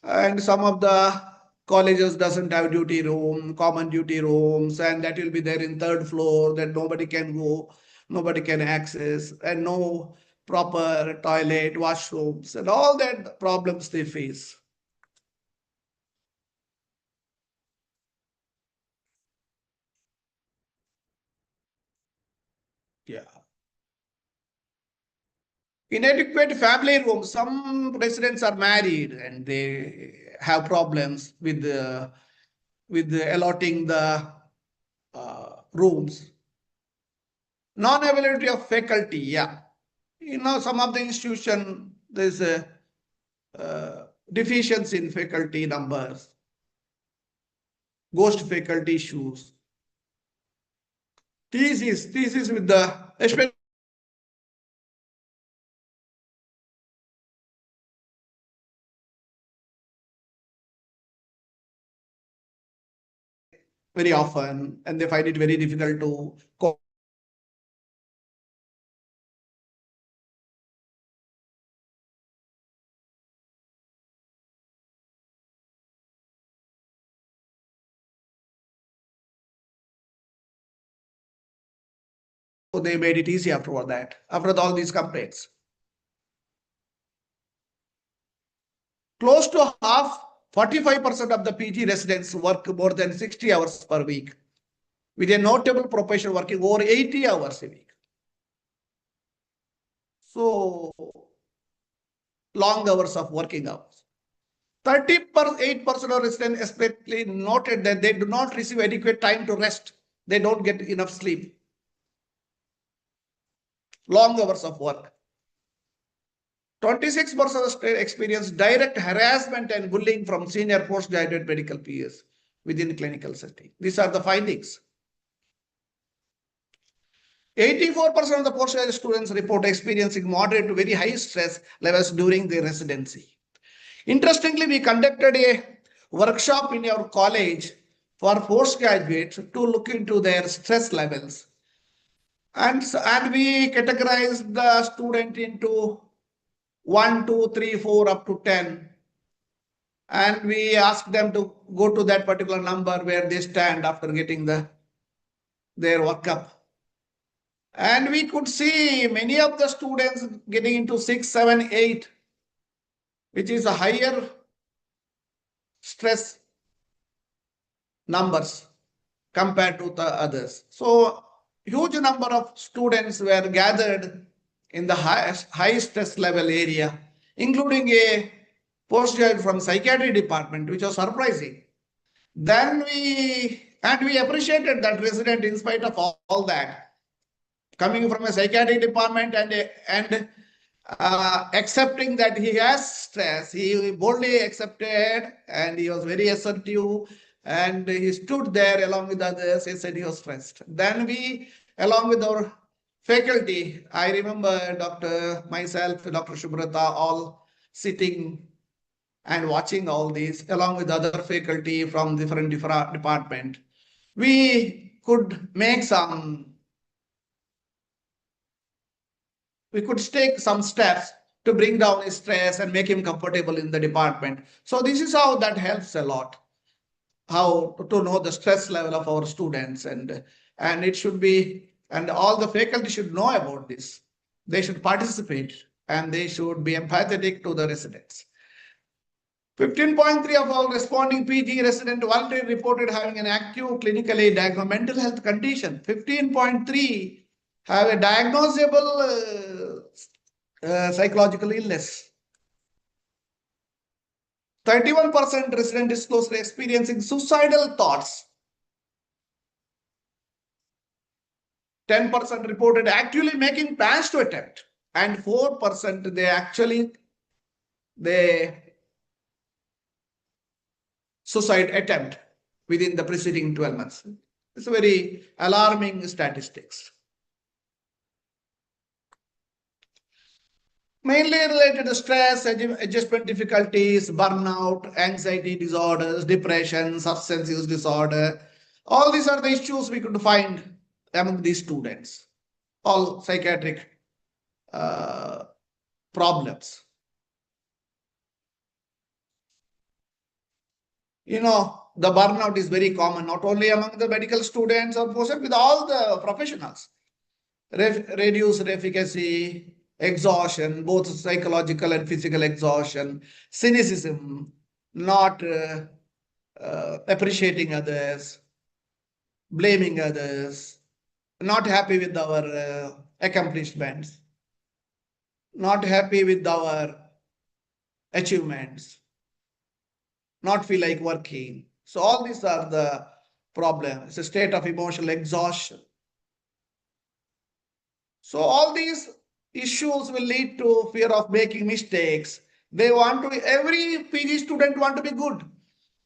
And some of the colleges doesn't have duty room, common duty rooms, and that will be there in third floor that nobody can go, nobody can access, and no proper toilet, washrooms, and all that problems they face. Yeah. Inadequate family rooms. Some residents are married and they have problems with allotting the rooms. Non-availability of faculty. Yeah, some of the institution there's a deficiency in faculty numbers, ghost faculty issues. Thesis with the especially very often, and they find it very difficult to they made it easy after that, after all these complaints. Close to half, 45% of the PG residents work more than 60 hours per week, with a notable proportion working over 80 hours a week. So, long hours of working hours. 38% of residents especially noted that they do not receive adequate time to rest. They don't get enough sleep. Long hours of work. 26% experience direct harassment and bullying from senior postgraduate medical peers within clinical setting. These are the findings. 84% of the postgraduate students report experiencing moderate to very high stress levels during their residency. Interestingly, we conducted a workshop in our college for postgraduates to look into their stress levels. And we categorized the student into 1, 2, 3, 4 up to 10. And we asked them to go to that particular number where they stand after getting their workup. And we could see many of the students getting into 6, 7, 8, which is a higher stress numbers compared to the others. So huge number of students were gathered in the high stress level area, including a postgraduate from psychiatry department, which was surprising. Then we appreciated that resident in spite of all that, coming from a psychiatry department and accepting that he has stress. He boldly accepted and he was very assertive and he stood there along with others. He said he was stressed. Then we, along with our faculty, I remember myself, Dr. Shubhrata, all sitting and watching all these along with other faculty from different department. We could make we could take some steps to bring down his stress and make him comfortable in the department. So this is how that helps a lot, how to know the stress level of our students, and it should be, and all the faculty should know about this. They should participate and they should be empathetic to the residents. 15.3 of all responding PG resident voluntarily reported having an active clinically diagnosed mental health condition. 15.3 have a diagnosable psychological illness. 31% resident disclosed experiencing suicidal thoughts. 10% reported actually making plans to attempt, and 4% they suicide attempt within the preceding 12 months. It's a very alarming statistics. Mainly related to stress, adjustment difficulties, burnout, anxiety disorders, depression, substance use disorder. All these are the issues we could find among these students. All psychiatric problems. You know, the burnout is very common, not only among the medical students or with all the professionals. Reduced efficacy, exhaustion, both psychological and physical exhaustion, cynicism, not appreciating others, blaming others, not happy with our accomplishments, not happy with our achievements, not feel like working. So all these are the problems. It's a state of emotional exhaustion. So all these issues will lead to fear of making mistakes. Every PG student want to be good.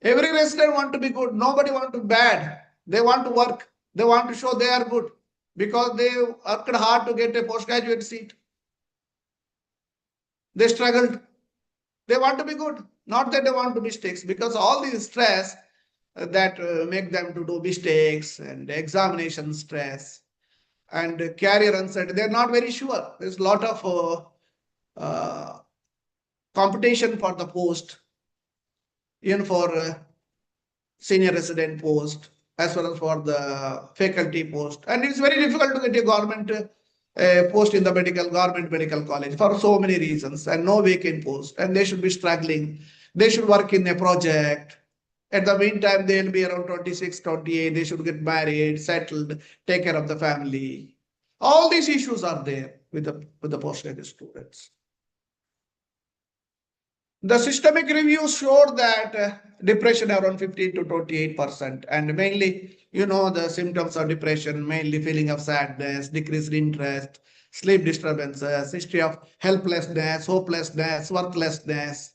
Every resident want to be good. Nobody want to be bad. They want to work. They want to show they are good because they worked hard to get a postgraduate seat. They struggled. They want to be good. Not that they want to mistakes, because all these stress that make them to do mistakes and examination stress and career uncertainty, they're not very sure. There's a lot of competition for the post, even for senior resident post, as well as for the faculty post. And it's very difficult to get a government post in the government medical college for so many reasons, and no vacant post. And they should be struggling. They should work in a project. At the meantime, they'll be around 26, 28. They should get married, settled, take care of the family. All these issues are there with the postgraduate students. The systemic review showed that depression around 15 to 28%, and mainly, the symptoms of depression, mainly feeling of sadness, decreased interest, sleep disturbances, history of helplessness, hopelessness, worthlessness,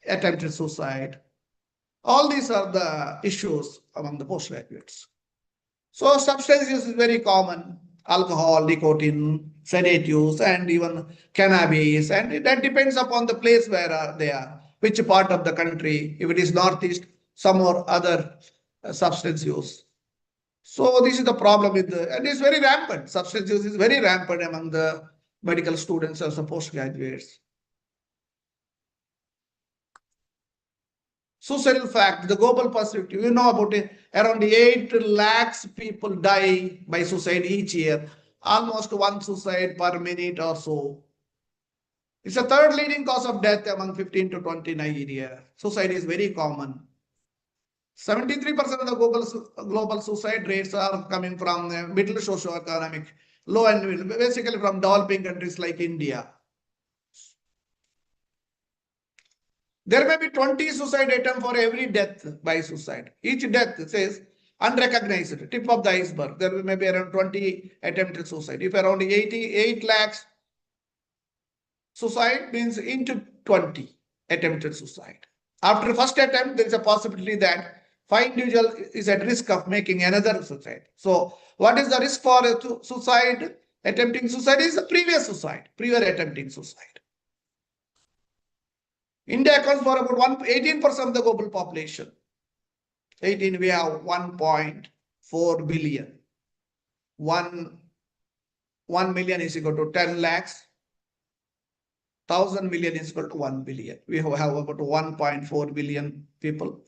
attempted suicide. All these are the issues among the postgraduates. So substance use is very common. Alcohol, nicotine, sedatives, and even cannabis. And that depends upon the place where they are, which part of the country. If it is Northeast, some or other substance use. So this is the problem with and it's very rampant. Substance use is very rampant among the medical students as postgraduates. Suicidal fact, the global perspective, about it, around 8 lakhs people die by suicide each year, almost one suicide per minute or so. It's the third leading cause of death among 15 to 29 years. Suicide is very common. 73% of the global suicide rates are coming from the middle socioeconomic, low and middle, basically from developing countries like India. There may be 20 suicide attempts for every death by suicide. Each death says unrecognized, tip of the iceberg. There may be around 20 attempted suicide. If around 88 lakhs suicide, means into 20 attempted suicide. After first attempt, there is a possibility that 5 individual is at risk of making another suicide. So what is the risk for suicide? Attempting suicide is the previous suicide, prior attempting suicide. India accounts for about 18% of the global population. 18, we have 1.4 billion. 1 million is equal to 10 lakhs. 1,000 million is equal to 1 billion. We have about 1.4 billion people.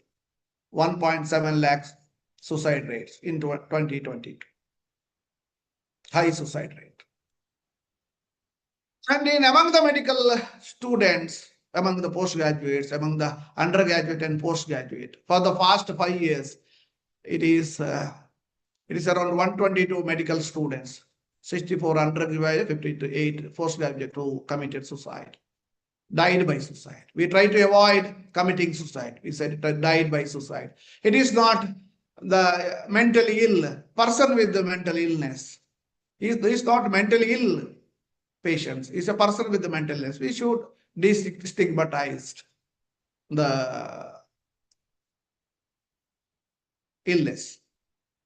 1.7 lakhs suicide rates in 2022. High suicide rate. And among the medical students, among the postgraduates, among the undergraduate and postgraduate. For the past 5 years, it is around 122 medical students, 64 undergraduate, 58 postgraduate who committed suicide, died by suicide. We try to avoid committing suicide. We said it died by suicide. It is not the mentally ill person with the mental illness. He is not mentally ill patients. He's a person with the mental illness. We should destigmatize the illness.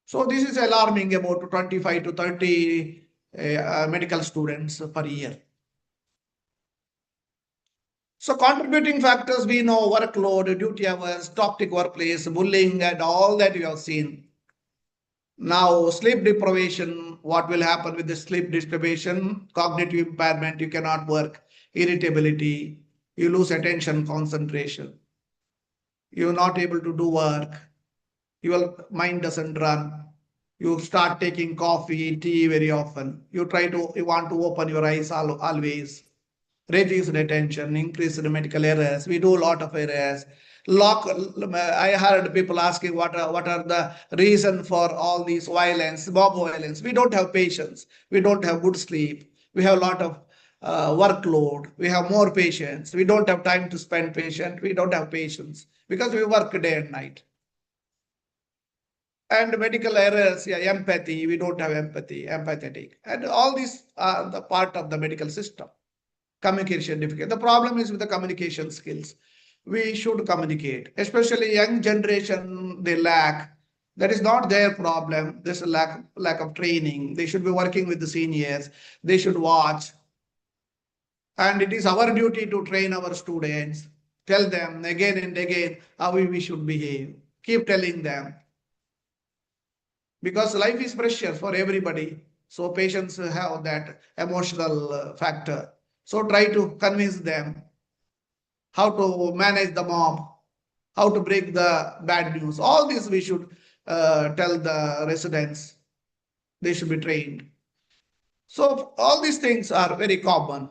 So this is alarming, about 25 to 30 medical students per year. So contributing factors, we know workload, duty hours, toxic workplace, bullying, and all that we have seen. Now, sleep deprivation, what will happen with the sleep deprivation? Cognitive impairment, you cannot work, irritability, you lose attention, concentration. You're not able to do work, your mind doesn't run. You start taking coffee, tea very often. You want to open your eyes always. Reduced attention, increased medical errors. We do a lot of errors. I heard people asking what are the reason for all these violence, mob violence. We don't have patience. We don't have good sleep. We have a lot of workload. We have more patients. We don't have time to spend patient. We don't have patience because we work day and night. And medical errors, empathy. We don't have empathy, empathetic. And all these are the part of the medical system. Communication difficult. The problem is with the communication skills. We should communicate, especially young generation, they lack. That is not their problem. There's a lack of training. They should be working with the seniors. They should watch. And it is our duty to train our students, tell them again and again how we should behave. Keep telling them. Because life is precious for everybody. So patients have that emotional factor. So try to convince them how to manage the mob, how to break the bad news. All this we should tell the residents. They should be trained. So all these things are very common.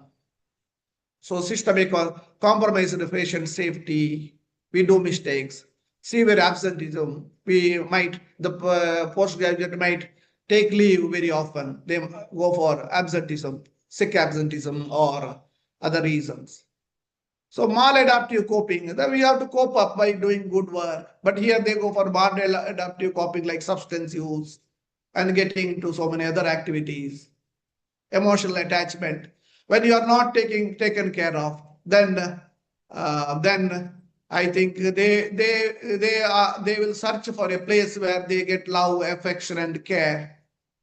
So systemic compromise the patient safety. We do mistakes. Severe absenteeism. The postgraduate might take leave very often. They go for absenteeism, sick absenteeism or other reasons. So maladaptive coping, then we have to cope up by doing good work. But here they go for maladaptive coping like substance use and getting into so many other activities. Emotional attachment. When you are not taken care of, then I think they will search for a place where they get love, affection, and care.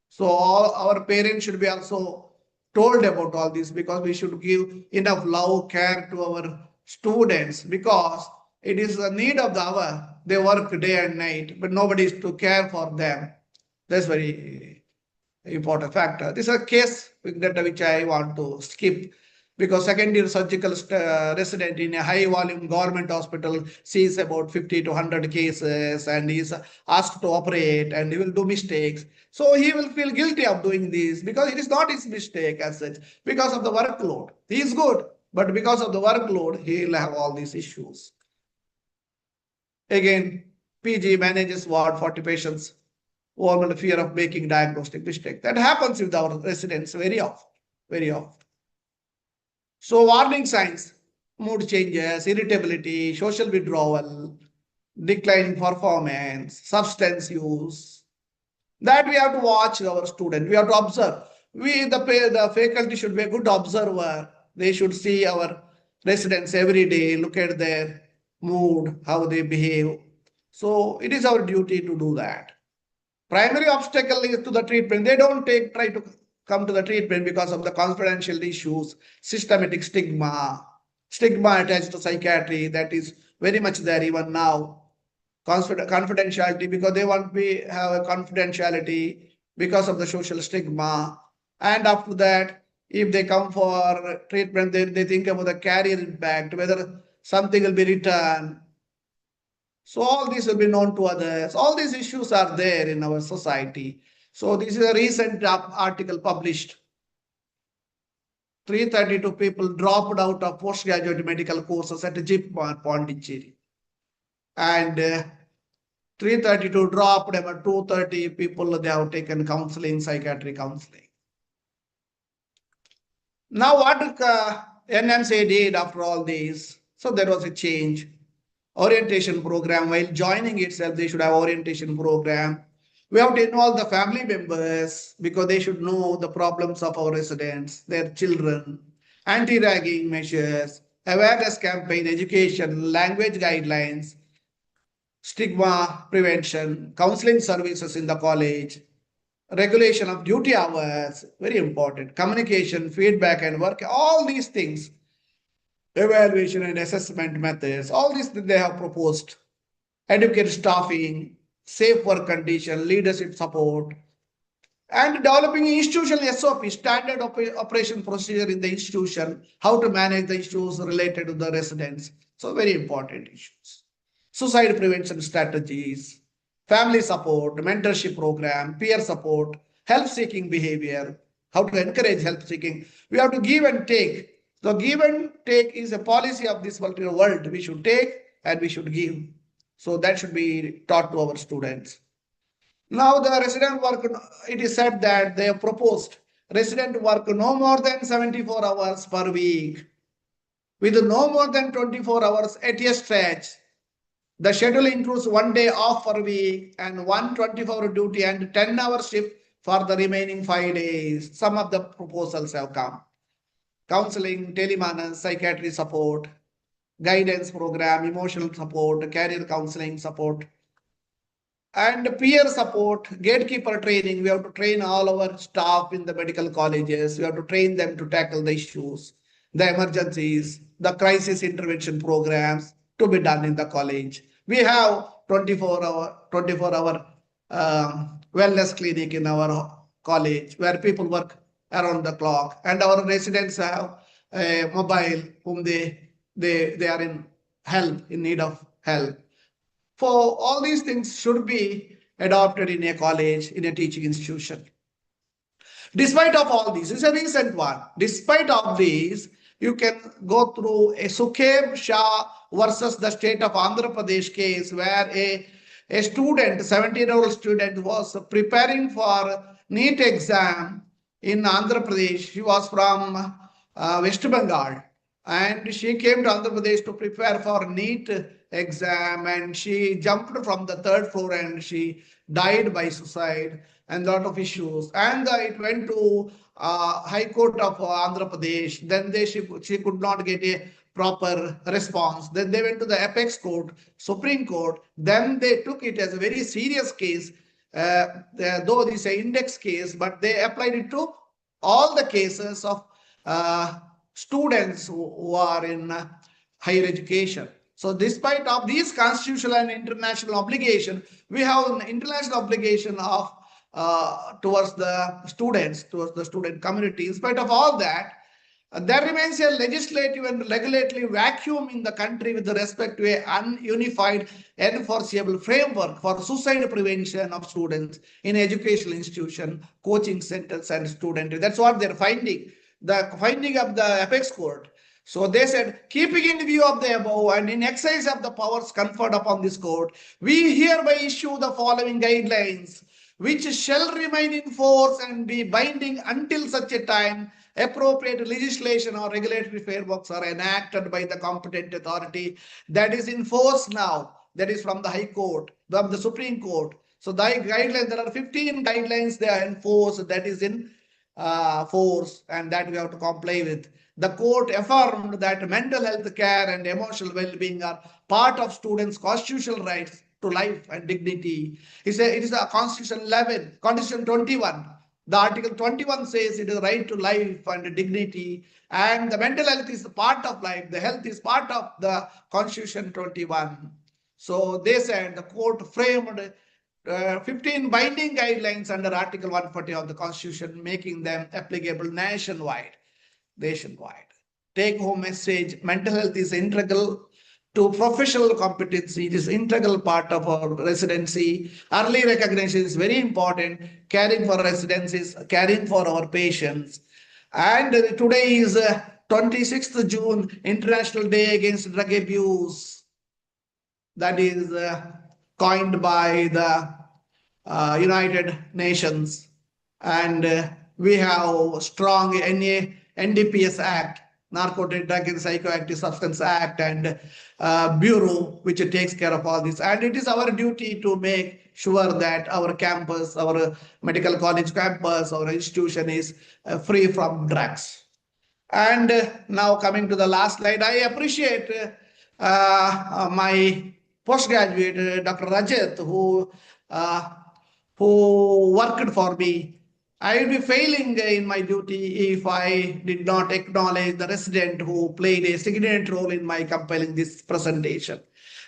So our parents should be also told about all this, because we should give enough love, care to our students, because it is the need of the hour. They work day and night, but nobody is to care for them. That's very important factor. This is a case that which I want to skip, because second-year surgical resident in a high-volume government hospital sees about 50 to 100 cases and is asked to operate, and he will do mistakes. So he will feel guilty of doing this because it is not his mistake as such, because of the workload. He is good, but because of the workload, he will have all these issues. Again, PG manages ward 40 patients, over the fear of making diagnostic mistake. That happens with our residents very often, very often. So warning signs, mood changes, irritability, social withdrawal, declining performance, substance use. That we have to watch our student. We have to observe. The faculty should be a good observer. They should see our residents every day, look at their mood, how they behave. So it is our duty to do that. Primary obstacle is to the treatment. They don't try to come to the treatment because of the confidential issues, systematic stigma attached to psychiatry, that is very much there even now. Confidentiality, because they want to have a confidentiality because of the social stigma. And after that, if they come for treatment, they think about the career impact, whether something will be returned. So all these will be known to others. All these issues are there in our society. So this is a recent article published 332 people dropped out of postgraduate medical courses at JIP Pondicherry. And 332 dropped, about 230 people, they have taken counseling, psychiatric counseling. Now what NMC did after all this? So there was a change. Orientation program, while joining itself, they should have orientation program. We have to involve the family members because they should know the problems of our residents, their children, anti-ragging measures, awareness campaign, education, language guidelines, stigma prevention, counseling services in the college, regulation of duty hours, very important, communication, feedback and work, all these things, evaluation and assessment methods, all these they have proposed, educate staffing, safe work condition, leadership support, and developing institutional SOP, standard operation procedure in the institution, how to manage the issues related to the residents. So very important issues. Suicide prevention strategies, family support, mentorship program, peer support, help-seeking behavior, how to encourage help-seeking. We have to give and take. So give and take is a policy of this particular world. We should take and we should give. So that should be taught to our students. Now the resident work, it is said that they have proposed resident work no more than 74 hours per week, with no more than 24 hours at a stretch. The schedule includes 1 day off per week and 1 24-hour duty and 10-hour shift for the remaining 5 days. Some of the proposals have come. Counseling, telemanagement, psychiatry support, guidance program, emotional support, career counseling support, and peer support, gatekeeper training. We have to train all our staff in the medical colleges. We have to train them to tackle the issues, the emergencies, the crisis intervention programs to be done in the college. We have 24-hour wellness clinic in our college where people work around the clock, and our residents have a mobile whom they are in need of help. For all these things should be adopted in a college, in a teaching institution. Despite of all these, it's a recent one. Despite of these, you can go through a Sukheb Shah versus the state of Andhra Pradesh case where a student, 17-year-old student, was preparing for NEET exam in Andhra Pradesh. She was from West Bengal, and she came to Andhra Pradesh to prepare for NEET exam, and she jumped from the 3rd floor and she died by suicide, and a lot of issues. And it went to High Court of Andhra Pradesh. Then she could not get a proper response. Then they went to the apex court, Supreme Court. Then they took it as a very serious case, though this is an index case, but they applied it to all the cases of students who are in higher education. So despite of these constitutional and international obligation, we have an international obligation of towards the students, towards the student community. In spite of all that, there remains a legislative and regulatory vacuum in the country with respect to an ununified enforceable framework for suicide prevention of students in educational institution, coaching centers and student. That's what they're finding. The finding of the apex court. So they said, keeping in view of the above and in exercise of the powers conferred upon this court, we hereby issue the following guidelines, which shall remain in force and be binding until such a time appropriate legislation or regulatory frameworks are enacted by the competent authority that is in force now. That is from the High Court, from the Supreme Court. So the guidelines, there are 15 guidelines they are in force, that is in force, and that we have to comply with. The court affirmed that mental health care and emotional well-being are part of students' constitutional rights to life and dignity. It is a Constitution 11, Constitution 21. The Article 21 says it is a right to life and dignity, and the mental health is a part of life. The health is part of the Constitution 21. So they said the court framed 15 binding guidelines under Article 140 of the Constitution, making them applicable nationwide. Take home message: mental health is integral to professional competency. It is integral part of our residency. Early recognition is very important. Caring for residencies, caring for our patients. And today is 26th June, International Day Against Drug Abuse. That is coined by the United Nations. And we have strong NDPS Act, Narcotic Drug and Psychoactive Substance Act, and Bureau, which takes care of all this. And it is our duty to make sure that our campus, our medical college campus, our institution is free from drugs. And now coming to the last slide, I appreciate my postgraduate, Dr. Rajat, who worked for me. I will be failing in my duty if I did not acknowledge the resident who played a significant role in my compiling this presentation.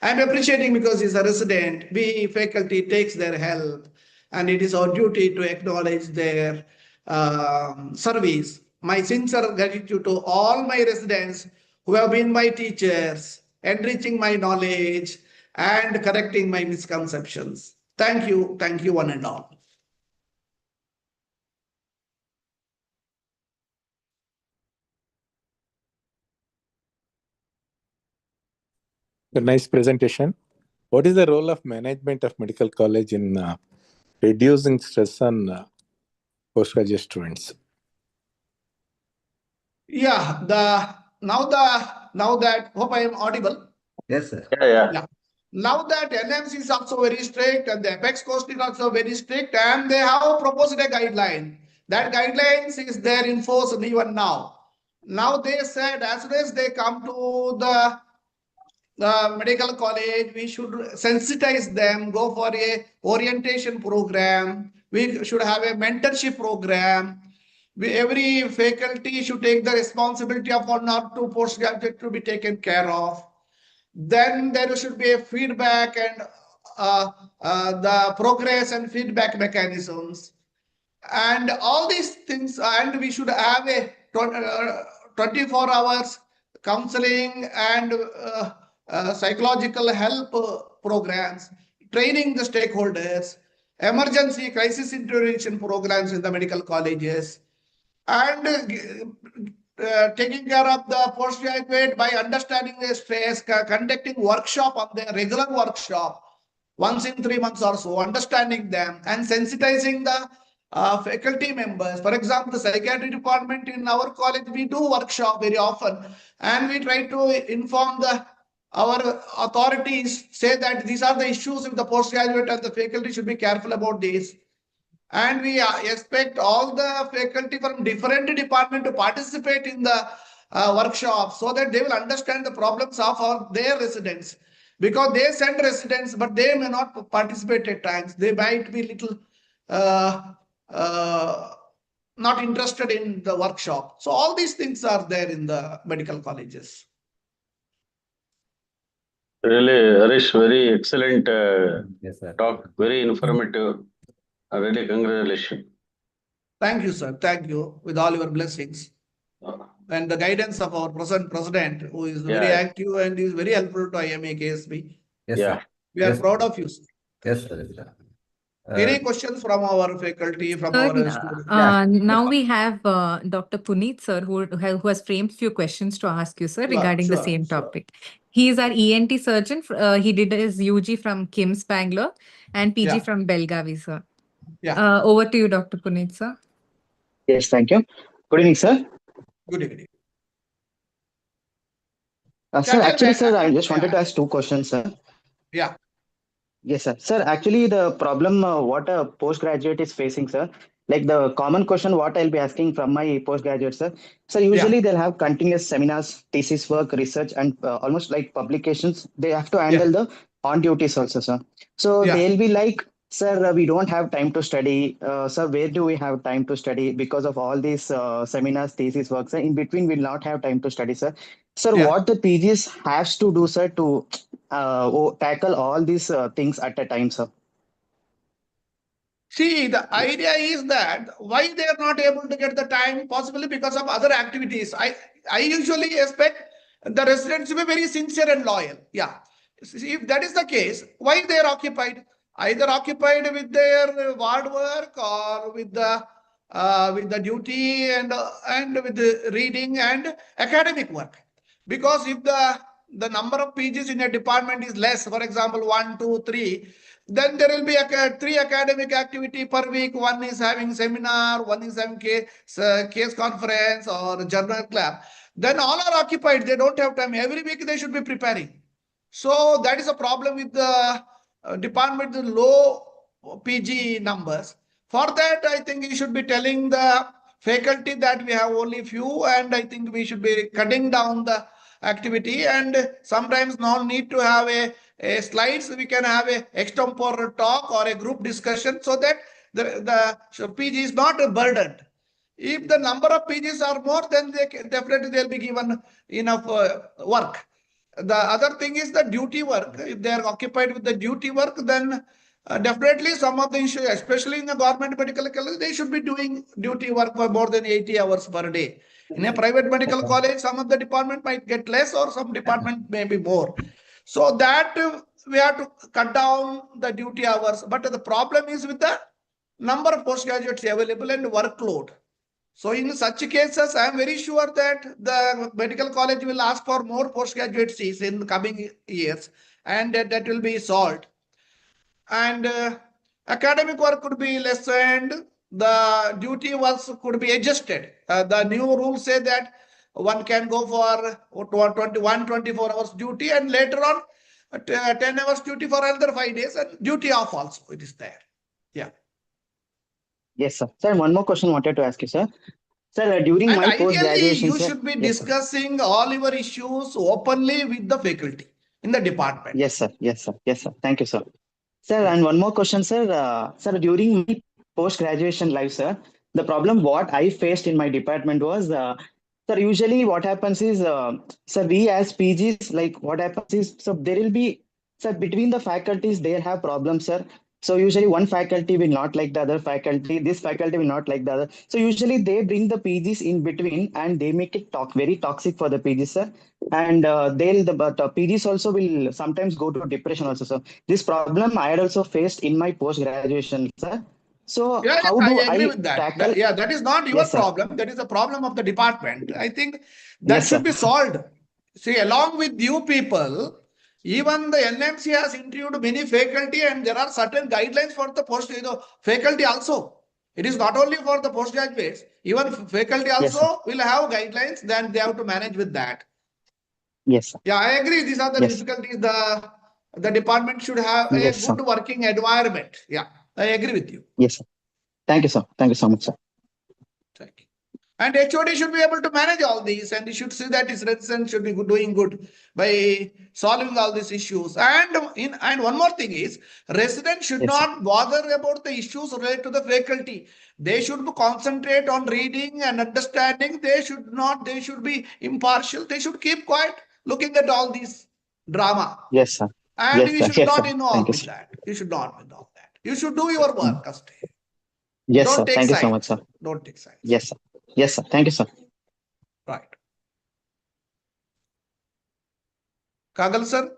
I'm appreciating because he's a resident. We faculty takes their help, and it is our duty to acknowledge their service. My sincere gratitude to all my residents who have been my teachers, enriching my knowledge and correcting my misconceptions. Thank you one and all. A nice presentation. What is the role of management of medical college in reducing stress on postgraduate students? Yeah, now that hope I am audible. Yes, sir. Yeah. Now that NMC is also very strict and the Apex Coast is also very strict, and they have proposed a guideline. That guidelines is there in force even now. Now they said as soon as they come to the medical college, we should sensitize them, go for a orientation program. We should have a mentorship program. Every faculty should take the responsibility of 1 or 2 postgraduate to be taken care of. Then there should be a feedback and the progress and feedback mechanisms. And all these things, and we should have a 24 hours counseling and psychological help programs, training the stakeholders, emergency crisis intervention programs in the medical colleges, and taking care of the postgraduate by understanding their stress, conducting workshop on their regular workshop once in 3 months or so, understanding them and sensitizing the faculty members. For example, the psychiatry department in our college, we do workshop very often, and we try to inform our authorities, say that these are the issues with the postgraduate and the faculty should be careful about this. And we expect all the faculty from different departments to participate in the workshop so that they will understand the problems of their residents. Because they send residents, but they may not participate at times. They might be little not interested in the workshop. So all these things are there in the medical colleges. Really, Harish, very excellent Yes, sir. talk, very informative. Really, congratulations. Thank you, sir. Thank you, with all your blessings. And the guidance of our present president, who is very active and is very helpful to IMA KSB. Yes, sir. We are proud of you, sir. Yes, sir. Any questions from our faculty, from our students? Now we have Dr. Puneet, sir, who has framed few questions to ask you, sir, regarding the same topic. He is our ENT surgeon. He did his UG from KIMS Bangalore and PG from Belgavi, sir. Over to you, Dr. Puneet, sir. Yes, thank you. Good evening, sir. Good evening. Sir, actually, sir, I just wanted to ask 2 questions, sir. Yeah. Yes, sir. Sir, actually, the problem what a postgraduate is facing, sir, like the common question what I'll be asking from my postgraduate, sir. So usually they'll have continuous seminars, thesis work, research, and almost like publications. They have to handle the on duties also, sir. So they'll be like, sir, we don't have time to study. Sir, where do we have time to study? Because of all these seminars, thesis work, sir, in between we'll not have time to study, sir. Sir, what the PGs has to do, sir, to tackle all these things at a time, sir? See, the idea is that why they are not able to get the time, possibly because of other activities. I usually expect the residents to be very sincere and loyal. Yeah. See, if that is the case, why they are occupied? Either occupied with their ward work or with the with the duty and with the reading and academic work. Because if the number of PGs in a department is less, for example, 1, 2, 3, then there will be 3 academic activity per week. One is having seminar, one is having case conference or journal club. Then all are occupied. They don't have time. Every week they should be preparing. So that is a problem with the department with low PG numbers. For that, I think you should be telling the faculty that we have only few, and I think we should be cutting down the activity, and sometimes no need to have a slides. We can have a extempore talk or a group discussion so that the PG is not burdened. If the number of PGs are more, then definitely they'll be given enough work. The other thing is the duty work. If they are occupied with the duty work, then definitely some of the issues, especially in the government medical college, they should be doing duty work for more than 80 hours per day. In a private medical college, some of the department might get less or some department may be more. So that we have to cut down the duty hours. But the problem is with the number of postgraduates available and workload. So in such cases, I am very sure that the medical college will ask for more postgraduate seats in the coming years, and that will be solved. And academic work could be lessened. The duty works could be adjusted. The new rules say that one can go for 24 hours duty, and later on 10 hours duty for another 5 days, and duty off also it is there. Yeah. Yes, sir. Sir, one more question I wanted to ask you, sir. Sir, during And my post ideally, graduation, you should be discussing all your issues openly with the faculty in the department. Yes, sir. Yes, sir. Yes, sir. Thank you, sir. Sir, and one more question, sir. Sir, during my post graduation life, sir, the problem what I faced in my department was, sir, usually what happens is, sir, we as PGs, like what happens is, so there will be, sir, between the faculties, they have problems, sir. So usually one faculty will not like the other faculty, this faculty will not like the other. So usually they bring the PGs in between and they make it very toxic for the PGs, sir. And the PGs also will sometimes go to depression also, sir. This problem I had also faced in my post graduation, sir. So Yeah, how I do agree I with that. tackle? Yeah, that is not your Yes, sir. problem. That is the problem of the department. I think that Yes, should sir. be solved. See, along with you people, even the NMC has interviewed many faculty, and there are certain guidelines for the faculty also. It is not only for the postgraduates. Even faculty Yes, sir. also will have guidelines. Then they have to manage with that. Yes, sir. Yeah, I agree. These are the Yes. difficulties. The department should have a Yes, sir. good working environment. Yeah, I agree with you. Yes, sir. Thank you, sir. Thank you so much, sir. Thank you. And HOD should be able to manage all these, and he should see that his residents should be doing good by solving all these issues. And one more thing is, residents should Yes, sir. not bother about the issues related to the faculty. They should concentrate on reading and understanding. They should be impartial. They should keep quiet, looking at all these drama. Yes, sir. And Yes, you sir. should Yes, not sir. involve Thank you, with sir. that. You should not involve that. You should do your work, Kasti. Yes, sir. Don't take Thank you so sides. much, sir. Don't take sides. Yes, sir. Yes, sir. Thank you, sir. Right. Kagal sir,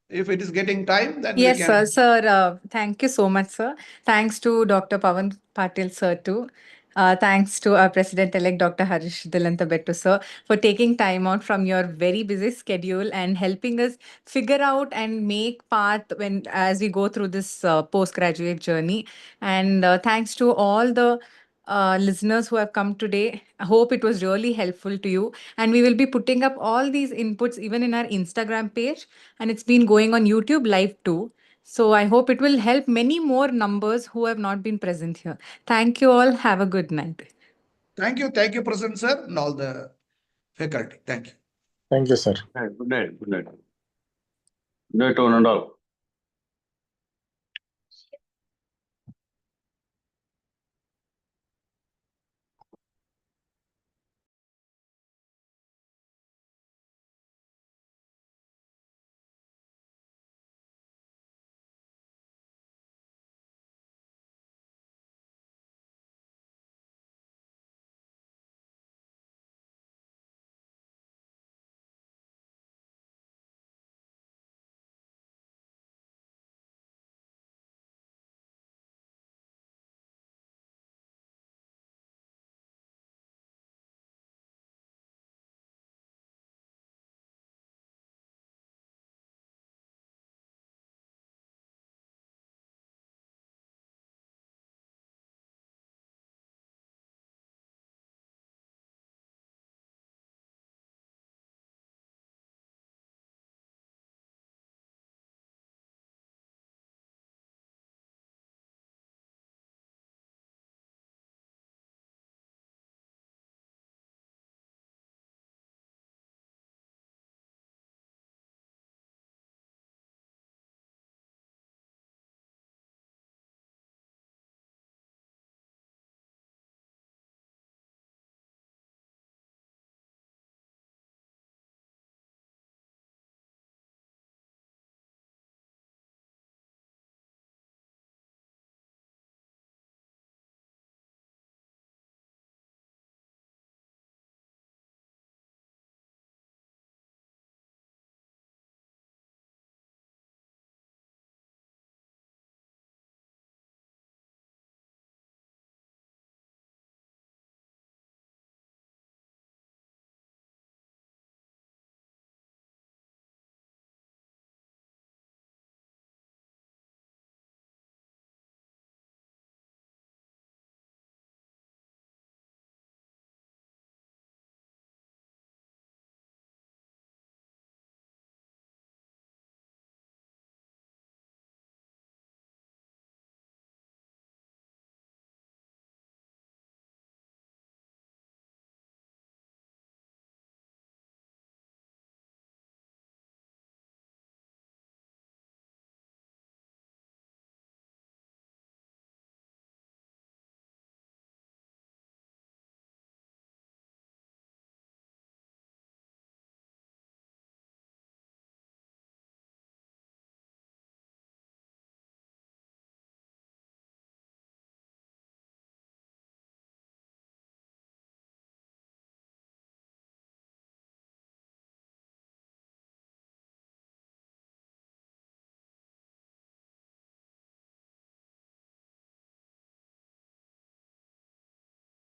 if it is getting time, then Yes, we can. sir. Thank you so much, sir. Thanks to Dr. Pawan Patil, sir, too. Thanks to our President-elect, Dr. Harish Dilanthabettu, sir, for taking time out from your very busy schedule and helping us figure out and make path as we go through this postgraduate journey. And thanks to all the listeners who have come today. I hope it was really helpful to you. And we will be putting up all these inputs even in our Instagram page. And it's been going on YouTube live too. So I hope it will help many more numbers who have not been present here. Thank you all. Have a good night. Thank you, President sir, and all the faculty. Thank you. Thank you, sir. Good night. Good night. Good night, one and all.